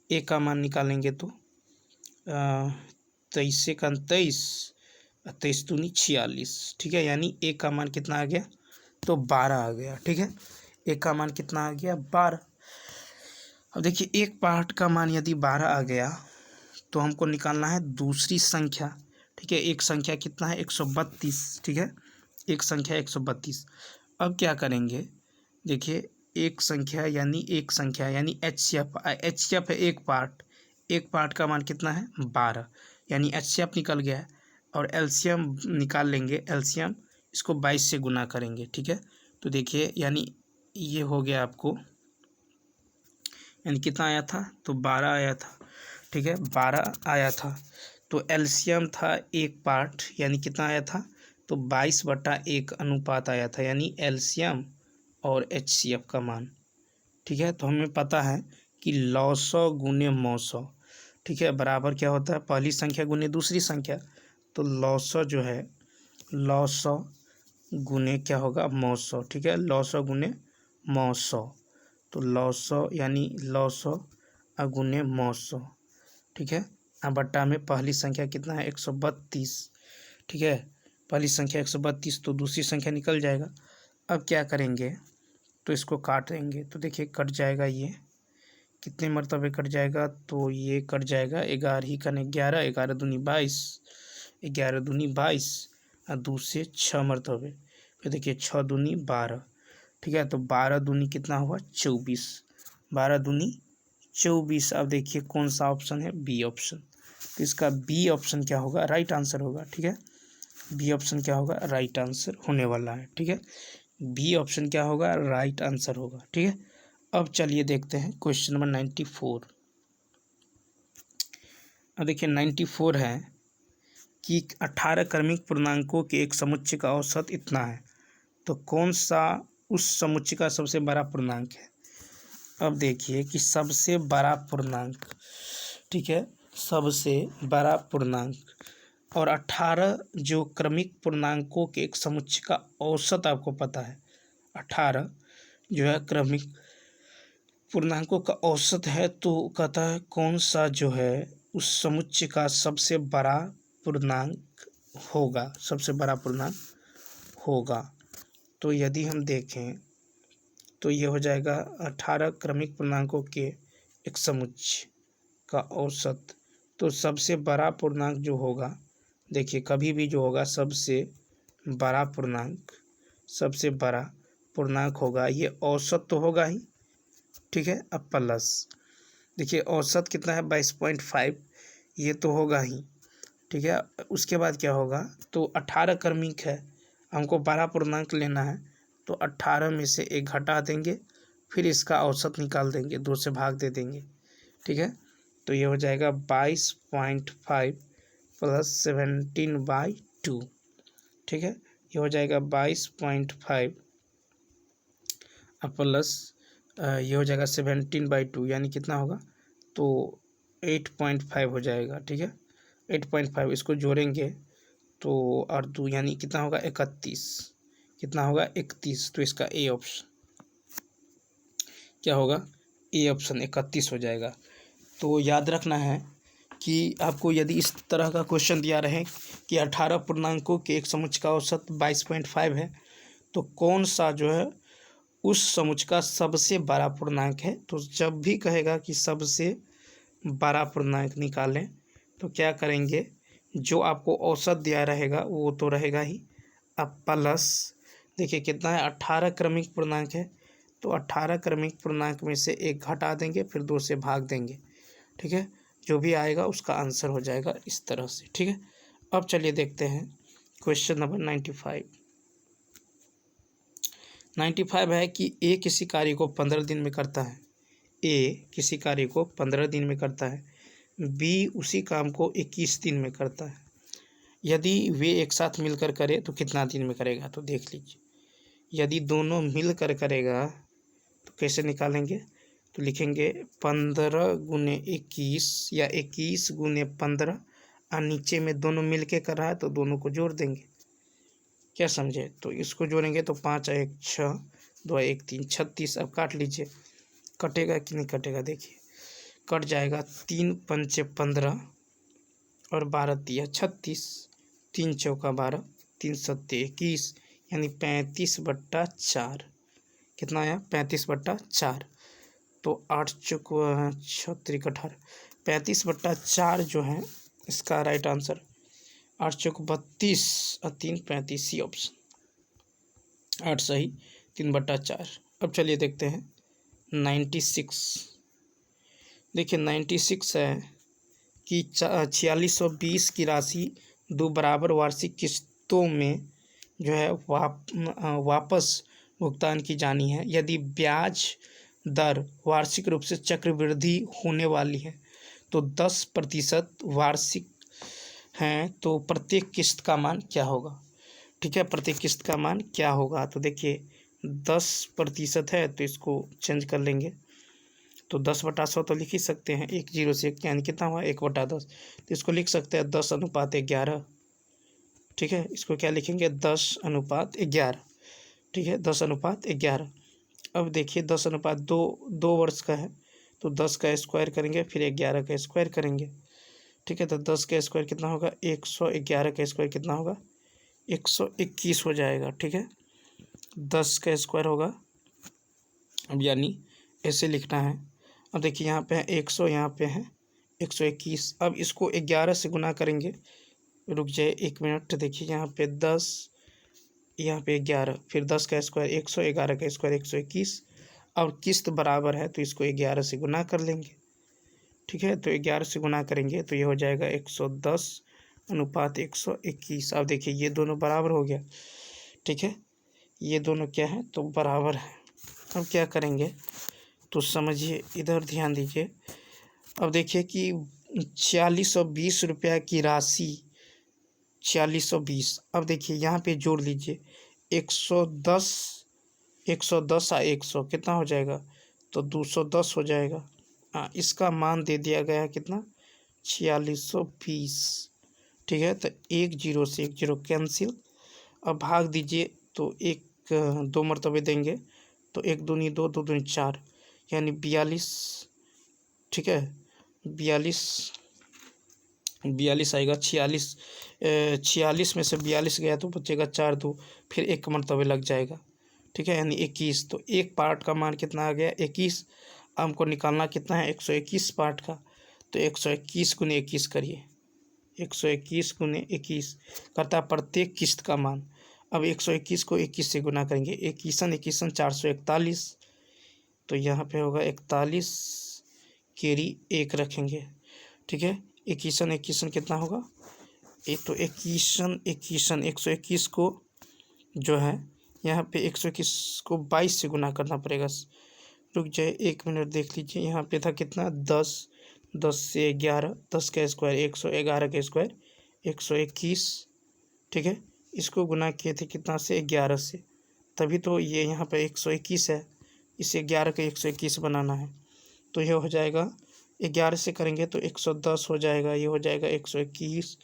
A: 1 का मान निकालेंगे तो 23 से 23, 23 दूनी 46। ठीक है, यानी 1 का मान कितना आ गया तो 12 आ गया। ठीक है, 1 का मान कितना आ गया 12। अब देखिए एक पार्ट का मान यदि 12 आ गया तो हमको निकालना है दूसरी संख्या। ठीक है, एक संख्या कितना है 132। ठीक है, एक संख्या 132। अब क्या करेंगे, देखिए एक संख्या यानी एचसीएफ है एक पार्ट का मान कितना है 12, यानी एचसीएफ निकल गया है। और एलसीएम निकाल लेंगे, एलसीएम इसको 22 से गुना करेंगे। ठीक है, तो देखिए यानी ये हो गया आपको, यानी कितना आया था तो 12 आया था। ठीक है, 12 आया था। तो एलसीएम था एक पार्ट, यानी कितना आया था तो 22/1 अनुपात आया था, यानी एलसीएम और एचसीएफ का मान। ठीक है, तो हमें पता है कि लॉसौ गुने मौसौ, ठीक है, बराबर क्या होता है पहली संख्या गुने दूसरी संख्या। तो लॉसौ जो है लॉसौ गुने क्या होगा मौसौ। ठीक है, लॉसौ गुने मौसौ। तो लॉसौ यानी लॉसौ गुने मौसौ। ठीक है, अब बट्टा में पहली संख्या कितना है 132। ठीक है, पहली संख्या 132, तो दूसरी संख्या निकल जाएगा। अब क्या करेंगे तो इसको काट देंगे। तो देखिए कट जाएगा, ये कितने मरतबे कट जाएगा तो ये कट जाएगा 11 ही कने 11, 11 दूनी 22, 11 दूनी 22 और 2 से 6 मरतबे। फिर देखिए 6 दूनी 12। ठीक है, तो 12 दूनी कितना हुआ 24, 12 दूनी 24। अब देखिए कौन सा ऑप्शन है बी ऑप्शन। तो इसका बी ऑप्शन क्या होगा राइट आंसर होगा। ठीक है, बी ऑप्शन क्या होगा राइट आंसर होने वाला है। ठीक है, बी ऑप्शन क्या होगा राइट आंसर होगा। ठीक है, अब चलिए देखते हैं क्वेश्चन नंबर 94। अब देखिए 94 है कि 18 क्रमिक पूर्णांकों के एक समुच्चय का औसत इतना है, तो कौन सा उस समुच्चय का सबसे बड़ा पूर्णांक है। अब देखिए कि सबसे बड़ा पूर्णांक, ठीक है, सबसे बड़ा पूर्णांक और 18 जो क्रमिक पूर्णांकों के एक समुच्चय का औसत आपको पता है, 18 जो है क्रमिक पूर्णांकों का औसत है। तो कहता है कौन सा जो है उस समुच्चय का सबसे बड़ा पूर्णांक होगा, सबसे बड़ा पूर्णांक होगा। तो यदि हम देखें तो ये हो जाएगा 18 क्रमिक पूर्णांकों के एक समुच्चय का औसत। तो सबसे बड़ा पूर्णांक जो होगा, देखिए कभी भी जो होगा सबसे बड़ा पूर्णांक, सबसे बड़ा पूर्णांक होगा, ये औसत तो होगा ही। ठीक है, अब प्लस देखिए औसत कितना है 22.5, ये तो होगा ही। ठीक है, उसके बाद क्या होगा तो 18 क्रमिक है, हमको बड़ा पूर्णांक लेना है, तो 18 में से 1 घटा देंगे, फिर इसका औसत निकाल देंगे, 2 से भाग दे देंगे। ठीक है, तो ये हो जाएगा 22.5 प्लस 17/2। ठीक है, ये हो जाएगा 22.5 प्लस ये हो जाएगा 17/2, यानी कितना होगा तो 8.5 हो जाएगा। ठीक है, 8.5 इसको जोड़ेंगे तो और 2 यानी कितना होगा 31, कितना होगा 31। तो इसका ए ऑप्शन क्या होगा ए ऑप्शन 31 हो जाएगा। तो याद रखना है कि आपको यदि इस तरह का क्वेश्चन दिया रहे कि 18 पूर्णांकों के एक समुच्चय का औसत 22.5 है, तो कौन सा जो है उस समुच्चय का सबसे बड़ा पूर्णांक है। तो जब भी कहेगा कि सबसे बड़ा पूर्णांक निकालें तो क्या करेंगे, जो आपको औसत दिया रहेगा वो तो रहेगा ही। अब प्लस देखिए कितना है 18 क्रमिक पूर्णांक है, तो 18 क्रमिक पूर्णांक में से 1 घटा देंगे, फिर 2 से भाग देंगे। ठीक है, जो भी आएगा उसका आंसर हो जाएगा इस तरह से। ठीक है, अब चलिए देखते हैं क्वेश्चन नंबर 95। 95 है कि ए किसी कार्य को 15 दिन में करता है, ए किसी कार्य को 15 दिन में करता है, बी उसी काम को 21 दिन में करता है। यदि वे एक साथ मिलकर करे तो कितना दिन में करेगा। तो देख लीजिए यदि दोनों मिल कर करेगा तो कैसे निकालेंगे, तो लिखेंगे 15 गुने 21 या 21 गुने 15 और नीचे में दोनों मिल के कर रहा है तो दोनों को जोड़ देंगे। क्या समझे, तो इसको जोड़ेंगे तो 5 1 6 2 1 3 36। अब काट लीजिए, कटेगा कि नहीं कटेगा, देखिए कट जाएगा। 3 पंचे 15 और 12 तिया 36, 3 चौका 12, 3 सत्ते 21, यानी 35/4। कितना आया, 35/4। तो 8 चौक 36 18, 35/4 जो है इसका राइट आंसर। 8 चौक 32 और 3 35, सी ऑप्शन 8 सही, 3/4। अब चलिए देखते हैं 96। देखिए 96 है कि 4620 की राशि 2 बराबर वार्षिक किस्तों में जो है वापस भुगतान की जानी है। यदि ब्याज दर वार्षिक रूप से चक्रवृद्धि होने वाली है तो 10% वार्षिक है, तो प्रत्येक किस्त का मान क्या होगा। ठीक है, प्रत्येक किस्त का मान क्या होगा, तो देखिए 10% है तो इसको चेंज कर लेंगे, तो 10/100 तो लिख ही सकते हैं। 1 0 से 1 यानी कितना हुआ 1/10, तो इसको लिख सकते हैं 10:11। ठीक है, इसको क्या लिखेंगे 10:11। ठीक है, 10:11। अब देखिए 10:2 वर्ष का है तो 10 का स्क्वायर करेंगे, फिर 11 का स्क्वायर करेंगे। ठीक है, तो 10 का स्क्वायर कितना होगा 111 का स्क्वायर कितना होगा 121 हो जाएगा। ठीक है, 10 का स्क्वायर होगा, अब यानी ऐसे लिखना है। अब देखिए यहाँ पे है 100, यहाँ पे है 121। अब इसको 11 से गुना करेंगे, रुक जाए 1 मिनट। देखिए यहाँ पे 10, यहाँ पे 11, फिर 10 का स्क्वायर 100, 11 का स्क्वायर 121। और किस्त बराबर है तो इसको 11 से गुना कर लेंगे। ठीक है, तो 11 से गुना करेंगे तो ये हो जाएगा 110/121। अब देखिए ये दोनों बराबर हो गया। ठीक है, ये दोनों क्या है तो बराबर है। अब क्या करेंगे तो समझिए, इधर ध्यान दीजिए। अब देखिए कि 4620 रुपया की राशि 4620। अब देखिए यहाँ पे जोड़ लीजिए 110 110 और 100 कितना हो जाएगा, तो 210 हो जाएगा। इसका मान दे दिया गया है कितना 4620। ठीक है, तो 1 0 से 1 0 कैंसिल। अब भाग दीजिए तो 2 मरतबे देंगे, तो 1 दूनी 2, 2 दूनी 4, यानी 42। ठीक है, 42 आएगा। 46 में से 42 गया तो बचेगा 4 2, फिर 1 मरतबे लग जाएगा। ठीक है, यानी 21। तो एक पार्ट का मान कितना आ गया 21। हमको निकालना कितना है 121 पार्ट का, तो 121 गुने 21 करिए, 121 गुने 21 करता है प्रत्येक किस्त का मान। अब 121 को 21 से गुना करेंगे, 21 441, तो यहाँ पे होगा 41 केरी 1 रखेंगे। ठीक है, 21 कितना होगा तो 121 को जो है यहाँ पे 121 को 22 से गुना करना पड़ेगा। रुक जाए 1 मिनट, देख लीजिए यहाँ पे था कितना 10, 10 से 11, 10 का स्क्वायर 111 का स्क्वायर 121। ठीक है, इसको गुना किए थे कितना से 11 से, तभी तो ये यहाँ पे 121 है। इसे 11 का 121 बनाना है, तो यह हो जाएगा 11 से करेंगे तो 110 हो जाएगा, ये हो जाएगा 121,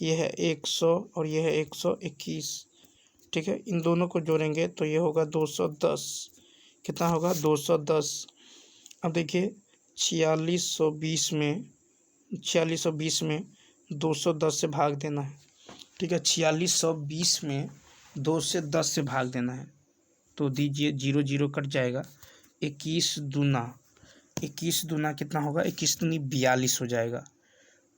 A: ये है 100 और ये है 121। ठीक है, इन दोनों को जोड़ेंगे तो ये होगा 210। कितना होगा 210। अब देखिए 4620 में 210 से भाग देना है। ठीक है, 4620 में 2 से 10 से भाग देना है, तो दीजिए 0 0 कट जाएगा। 21 दूना कितना होगा 21 दूनी 42 हो जाएगा।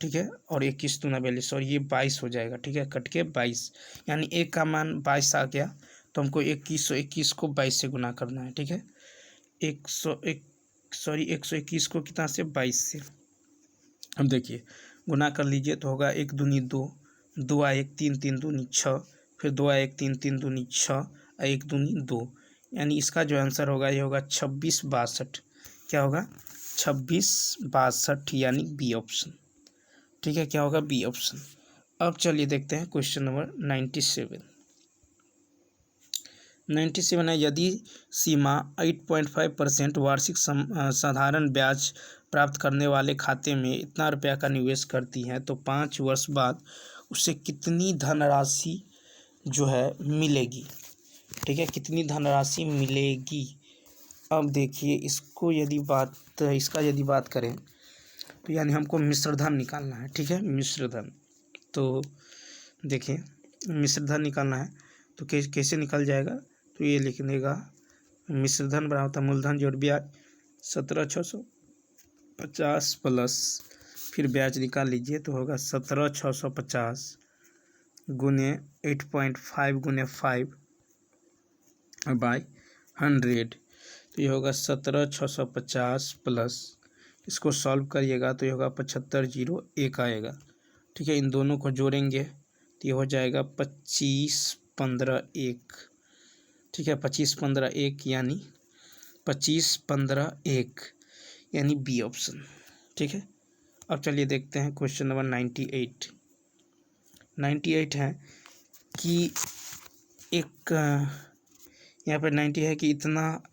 A: ठीक है, और 21 दूना 42 और ये 22 हो जाएगा। ठीक है, कट के 22, यानी एक का मान 22 आ गया, तो हमको 21 को 22 से गुना करना है। ठीक है, 121 को कितना से 22 से। अब देखिए गुना कर लीजिए तो होगा 1 दूनी 2, 2 आ 1 3 3 दूनी 6, फिर 2 आ 1 3 3 दूनी 6 और 1 दूनी 2, यानी इसका जो आंसर होगा ये होगा 2662। क्या होगा 2662, यानी बी ऑप्शन। ठीक है, क्या होगा बी ऑप्शन। अब चलिए देखते हैं क्वेश्चन नंबर 97। 97 है, यदि सीमा 8.5% वार्षिक साधारण ब्याज प्राप्त करने वाले खाते में इतना रुपया का निवेश करती है तो 5 वर्ष बाद उसे कितनी धनराशि जो है मिलेगी। ठीक है, कितनी धनराशि मिलेगी। अब देखिए इसका यदि बात करें तो यानी हमको मिश्रधन निकालना है। ठीक है, मिश्रधन। तो देखिए मिश्रधन निकालना है तो कैसे निकल जाएगा, तो ये लिख देगा मिश्रधन बराबर होता है मूलधन जोड़ ब्याज 17,650 प्लस फिर ब्याज निकाल लीजिए तो होगा 17,650 गुने 8.5 गुने 5 बाई 100, तो ये होगा 17,650 प्लस, इसको सॉल्व करिएगा तो ये होगा 75,001 आएगा। ठीक है, इन दोनों को जोड़ेंगे तो ये हो जाएगा 25,15,1। ठीक है, 25,15,1 यानी 25,15,1 यानी बी ऑप्शन। ठीक है, अब चलिए देखते हैं क्वेश्चन नंबर 98 है कि एक यहाँ पर 90 है कि इतना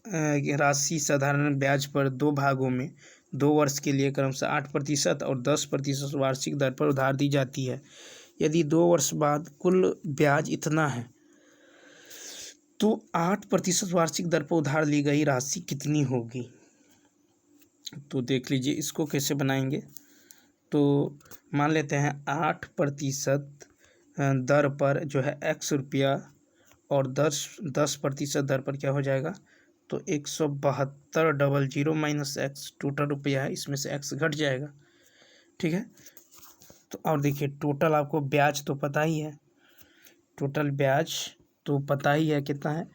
A: राशि साधारण ब्याज पर 2 भागों में 2 वर्ष के लिए क्रमशः 8% और 10% वार्षिक दर पर उधार दी जाती है। यदि 2 वर्ष बाद कुल ब्याज इतना है तो 8% वार्षिक दर पर उधार ली गई राशि कितनी होगी। तो देख लीजिए इसको कैसे बनाएंगे। तो मान लेते हैं 8% दर पर जो है x रुपया और 10% दर पर क्या हो जाएगा, तो 172,000 माइनस एक्स टोटल रुपया है, इसमें से x घट जाएगा। ठीक है, तो और देखिए टोटल आपको ब्याज तो पता ही है, टोटल ब्याज तो पता ही है कितना है,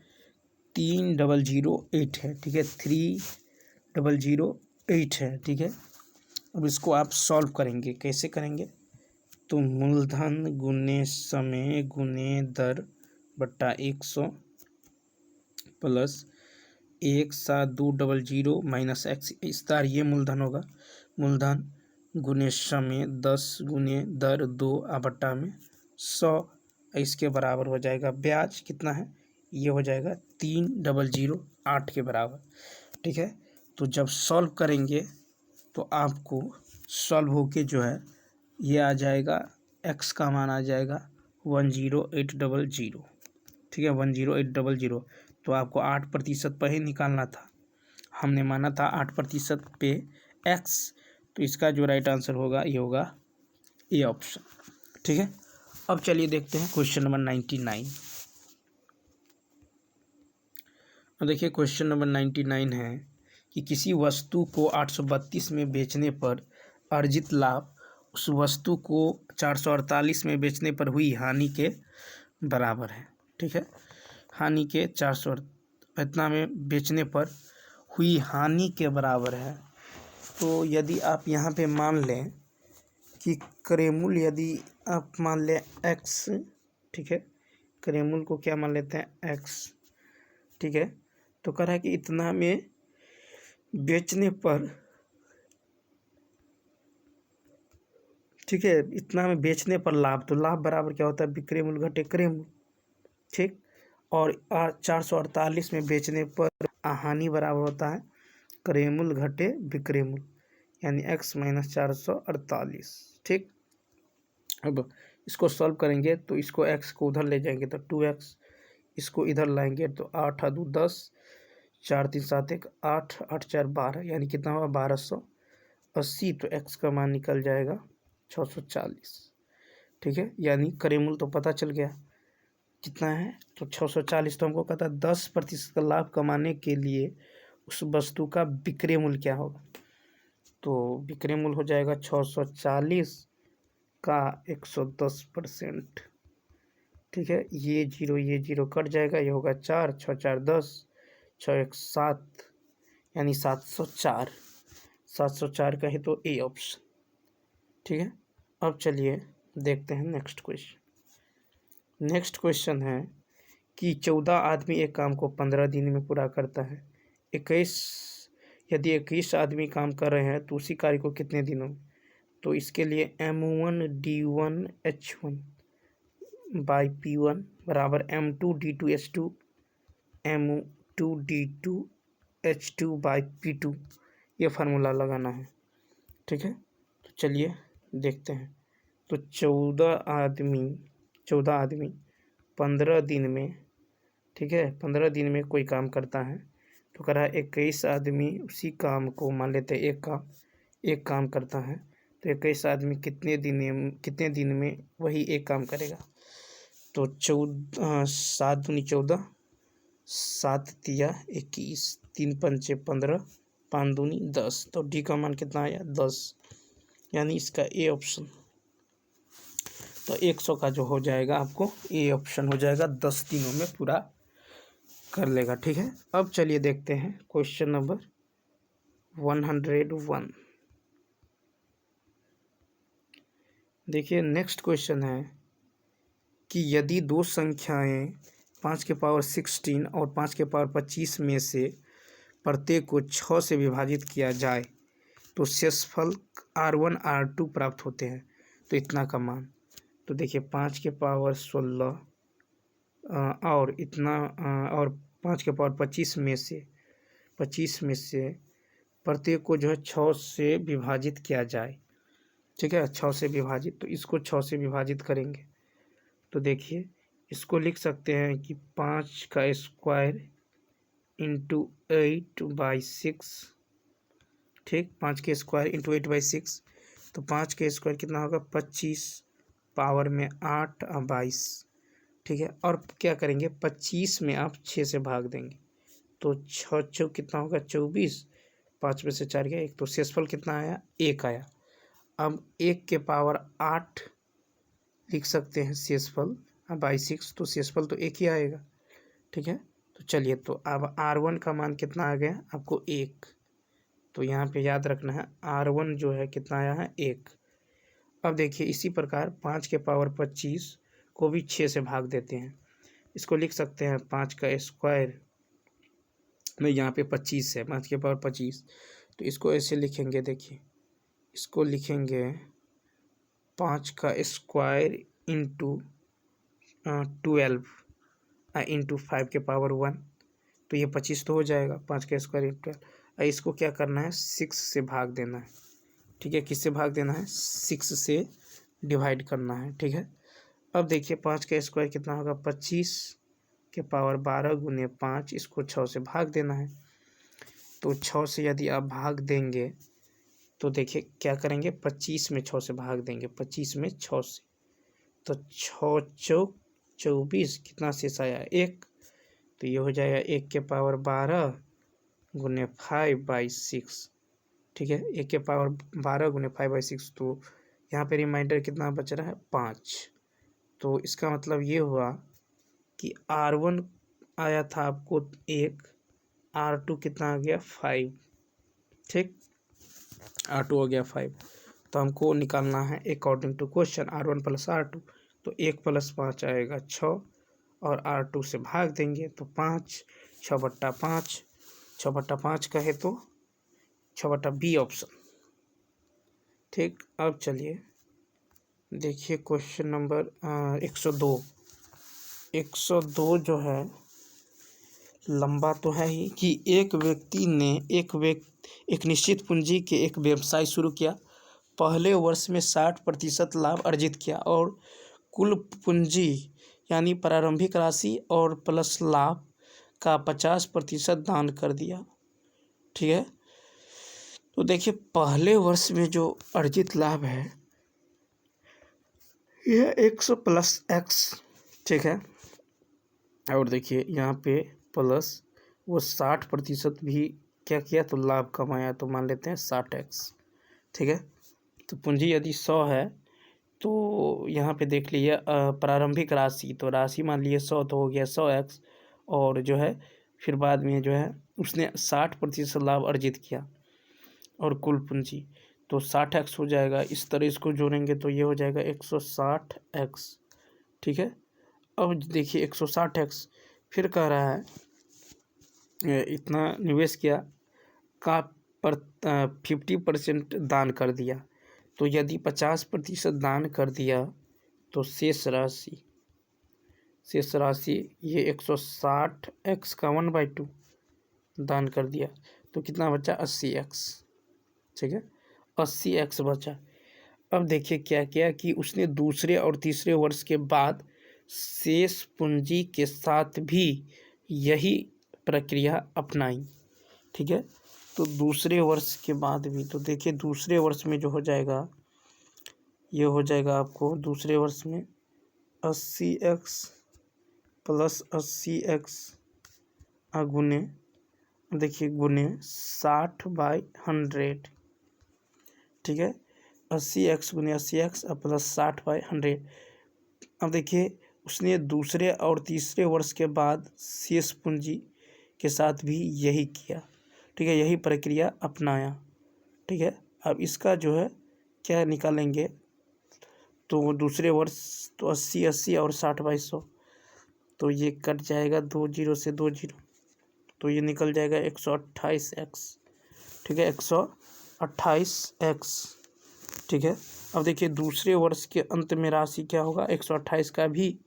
A: 3,008 है। ठीक है, 3,008 है। ठीक है, अब इसको आप सॉल्व करेंगे, कैसे करेंगे, तो मूलधन गुने समय गुने दर बट्टा 100 प्लस 172,000 माइनस एक्स, इस तार ये मूलधन होगा, मूलधन गुने समय 10 गुने दर 2 बट्टा में 100, इसके बराबर हो जाएगा ब्याज कितना है, ये हो जाएगा 3,008 के बराबर। ठीक है, तो जब सॉल्व करेंगे तो आपको सॉल्व होके जो है ये आ जाएगा, x का मान आ जाएगा 10800। ठीक है, 10800। तो आपको 8% पर ही निकालना था, हमने माना था 8% पे x, तो इसका जो राइट आंसर होगा ये होगा ए ऑप्शन। ठीक है, अब चलिए देखते हैं क्वेश्चन नंबर 99। अब देखिए क्वेश्चन नंबर 99 है कि किसी वस्तु को 832 में बेचने पर अर्जित लाभ उस वस्तु को 448 में बेचने पर हुई हानि के बराबर है। ठीक है, हानि के 400 इतना में बेचने पर हुई हानि के बराबर है। तो यदि आप यहाँ पे मान लें कि क्रय मूल्य यदि आप मान लें x, ठीक है, क्रय मूल्य को क्या मान लेते हैं x। ठीक है, तो कह रहा है कि इतना में बेचने पर, ठीक है, इतना में बेचने पर लाभ, तो लाभ बराबर क्या होता है, विक्रय मूल्य घटे क्रय मूल्य। ठीक, और 448 में बेचने पर हानि बराबर होता है क्रय मूल्य घटे विक्रय मूल्य, यानी x माइनस 448। ठीक, अब इसको सॉल्व करेंगे तो इसको x को उधर ले जाएंगे तो 2x, इसको इधर लाएंगे तो 8 2 10, 4 3 7 1 8, 8 4 12, यानी कितना होगा 1280। तो x का मान निकल जाएगा 640। ठीक है, यानी क्रय मूल्य तो पता चल गया कितना है, तो 640। तो हमको कहता है 10% का लाभ कमाने के लिए उस वस्तु का विक्रय मूल्य क्या होगा, तो विक्रय मूल्य हो जाएगा 640 का 110%। ठीक है, ये जीरो कट जाएगा, ये होगा 4, 6 4 10, 6 1 7, यानी 704। 704 कहे तो ए ऑप्शन। ठीक है, अब चलिए देखते हैं नेक्स्ट क्वेश्चन। नेक्स्ट क्वेश्चन है कि 14 आदमी एक काम को 15 दिन में पूरा करता है। 21 आदमी काम कर रहे हैं तो उसी कार्य को कितने दिनों में, तो इसके लिए M1D1H1 बाई P1 बराबर M2D2H2 mu2d2h2/p2 ये फार्मूला लगाना है। ठीक है, तो चलिए देखते हैं। तो 14 आदमी 15 दिन में, ठीक है, 15 दिन में कोई काम करता है, तो कह रहा है 21 आदमी उसी काम को, मान लेते हैं एक काम करता है, तो 21 आदमी कितने दिन में वही एक काम करेगा। तो 7 दूनी 14, 7 तिया 21, 3 पंचे 15, 5 दूनी 10। तो डी का मान कितना आया 10, यानी इसका ए ऑप्शन। तो 100 का जो हो जाएगा आपको ए ऑप्शन हो जाएगा, 10 दिनों में पूरा कर लेगा। ठीक है, अब चलिए देखते हैं क्वेश्चन नंबर 101। देखिए नेक्स्ट क्वेश्चन है कि यदि दो संख्याएं 5 के पावर 16 और 5 के पावर 25 में से प्रत्येक को 6 से विभाजित किया जाए तो शेषफल R1 R2 प्राप्त होते हैं, तो इतना का मान। तो देखिए 5 के पावर 16 और इतना और 5 के पावर 25 में से प्रत्येक को जो है 6 से विभाजित किया जाए। ठीक है, 6 से विभाजित, तो इसको 6 से विभाजित करेंगे तो देखिए इसको लिख सकते हैं कि 5 का स्क्वायर इंटू 8/6। ठीक, 5 के स्क्वायर इंटू 8/6, तो 5 के स्क्वायर कितना होगा 25 पावर में 8/22। ठीक है, और क्या करेंगे 25 में आप 6 से भाग देंगे, तो 6 चौक कितना होगा 24, 5 में से 4 गया 1, तो शेषफल कितना आया 1 आया। अब 1 के पावर 8 लिख सकते हैं शेषफल 6, तो शेषफल तो 1 ही आएगा। ठीक है, तो चलिए, तो अब R1 का मान कितना आ गया आपको 1, तो यहाँ पे याद रखना है R1 जो है कितना आया है 1। अब देखिए इसी प्रकार 5 के पावर 25 को भी 6 से भाग देते हैं, इसको लिख सकते हैं 5 का स्क्वायर में, यहाँ पे 25 है 5 के पावर 25, तो इसको ऐसे लिखेंगे। देखिए इसको लिखेंगे 5 का स्क्वायर इंटू 12 इंटू 5 के पावर 1, तो ये 25 तो हो जाएगा 5 का स्क्वायर इंटू 12। इसको क्या करना है 6 से भाग देना है। ठीक है, किससे भाग देना है 6 से डिवाइड करना है। ठीक है, अब देखिए 5 का स्क्वायर कितना होगा 25 के पावर 12 गुने 5, इसको 6 से भाग देना है। तो 6 से यदि आप भाग देंगे तो देखिए क्या करेंगे 25 में 6 से भाग देंगे, 25 में 6 से, तो 6 चौक 24, कितना शेष आया 1, तो ये हो जाएगा 1 के पावर 12 गुने 5/6। ठीक है, 1 के पावर 12 गुने 5/6, तो यहाँ पे रिमाइंडर कितना बच रहा है 5। तो इसका मतलब ये हुआ कि R1 आया था आपको 1, R2 कितना आ गया 5। ठीक, R2 हो गया 5, तो हमको निकालना है according to question R1 plus R2, तो 1 + 5 आएगा 6, और R2 से भाग देंगे तो 5, 6/5, 6/5 कहे तो 6/B ऑप्शन। ठीक, अब चलिए देखिए क्वेश्चन नंबर 102। 102 जो है लंबा तो है ही कि एक व्यक्ति ने एक निश्चित पूंजी के एक व्यवसाय शुरू किया, पहले वर्ष में 60% लाभ अर्जित किया और कुल पूंजी यानी प्रारंभिक राशि और प्लस लाभ का 50% दान कर दिया। ठीक है, तो देखिए पहले वर्ष में जो अर्जित लाभ है यह 100 + x। ठीक है, और देखिए यहाँ पे प्लस वो 60% भी क्या किया तो लाभ कमाया, तो मान लेते हैं 60x। ठीक है, तो पूंजी यदि 100 है तो यहाँ पे देख लीजिए प्रारंभिक राशि, तो राशि मान लिए 100, तो हो गया 100x, और जो है फिर बाद में जो है उसने 60% लाभ अर्जित किया, और कुल पूंजी तो 60x हो जाएगा। इस तरह इसको जोड़ेंगे तो ये हो जाएगा 160x। ठीक है, अब देखिए 160x फिर कह रहा है इतना निवेश किया का 50% दान कर दिया, तो यदि 50% दान कर दिया तो शेष राशि शेष राशि ये 160 एक्स का 1/2 दान कर दिया, तो कितना बचा 80 एक्स। ठीक है, 80 एक्स बचा। अब देखिए क्या किया कि उसने दूसरे और तीसरे वर्ष के बाद शेष पूंजी के साथ भी यही प्रक्रिया अपनाई। ठीक है, तो दूसरे वर्ष के बाद भी, तो देखिए दूसरे वर्ष में जो हो जाएगा, ये हो जाएगा आपको दूसरे वर्ष में 80 एक्स प्लस 80 एक्स गुने, देखिए गुने 60/100। ठीक है, 80 एक्स गुने 80 एक्स प्लस 60/100। अब देखिए उसने दूसरे और तीसरे वर्ष के बाद शेष पूंजी के साथ भी यही किया। ठीक है, यही प्रक्रिया अपनाया। ठीक है, अब इसका जो है क्या निकालेंगे, तो दूसरे वर्ष तो 80 और 60/100, तो ये कट जाएगा 2 जीरो से 2 जीरो, तो ये निकल जाएगा 128 एक्स। ठीक है, 128 एक्स। ठीक है, अब देखिए दूसरे वर्ष के अंत में राशि क्या होगा, 128 का भी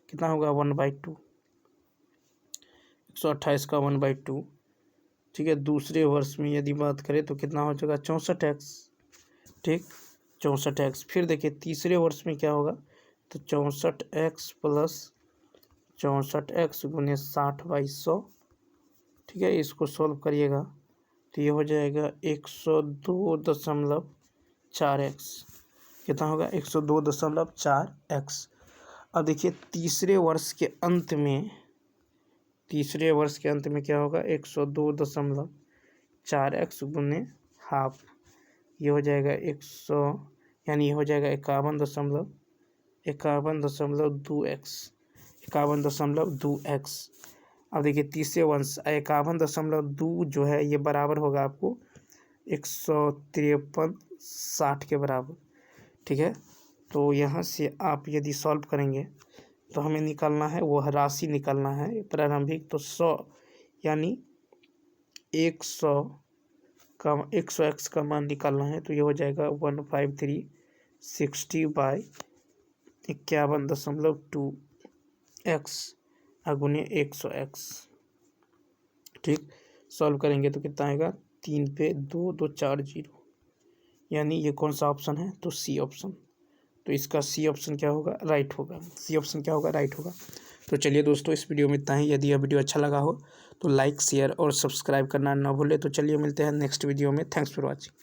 A: कितना होगा 1/2, 128 का 1/2। ठीक है, दूसरे वर्ष में यदि बात करें तो कितना हो जाएगा 64 एक्स। ठीक, 64 एक्स। फिर देखिए तीसरे वर्ष में क्या होगा, तो 64 एक्स प्लस 64 एक्स गुने 60/100। ठीक है, इसको सॉल्व करिएगा तो ये हो जाएगा 102.4 एक्स। कितना होगा 102.4 एक्स। अब देखिए तीसरे वर्ष के अंत में क्या होगा 102.4 एक्स गुने हाफ, ये हो जाएगा 100, यानी ये हो जाएगा 51.2 एक्स, 51.2 एक्स। अब देखिए तीसरे वर्ष 51.2 जो है ये बराबर होगा आपको 153.60 के बराबर। ठीक है, तो यहाँ से आप यदि सॉल्व करेंगे तो हमें निकालना है, वो राशि निकालना है प्रारंभिक, तो 100 यानी 100 एक्स का मान निकालना है, तो ये हो जाएगा 15360/51.2 एक्स गुने 100 एक्स। ठीक, सॉल्व करेंगे तो कितना आएगा 3 पे 2 2 4 0, यानी ये कौन सा ऑप्शन है, तो सी ऑप्शन। तो इसका सी ऑप्शन क्या होगा, राइट होगा। सी ऑप्शन क्या होगा, राइट होगा। तो चलिए दोस्तों इस वीडियो में इतना ही। यदि यह वीडियो अच्छा लगा हो तो लाइक शेयर और सब्सक्राइब करना ना भूलें। तो चलिए मिलते हैं नेक्स्ट वीडियो में। Thanks for watching.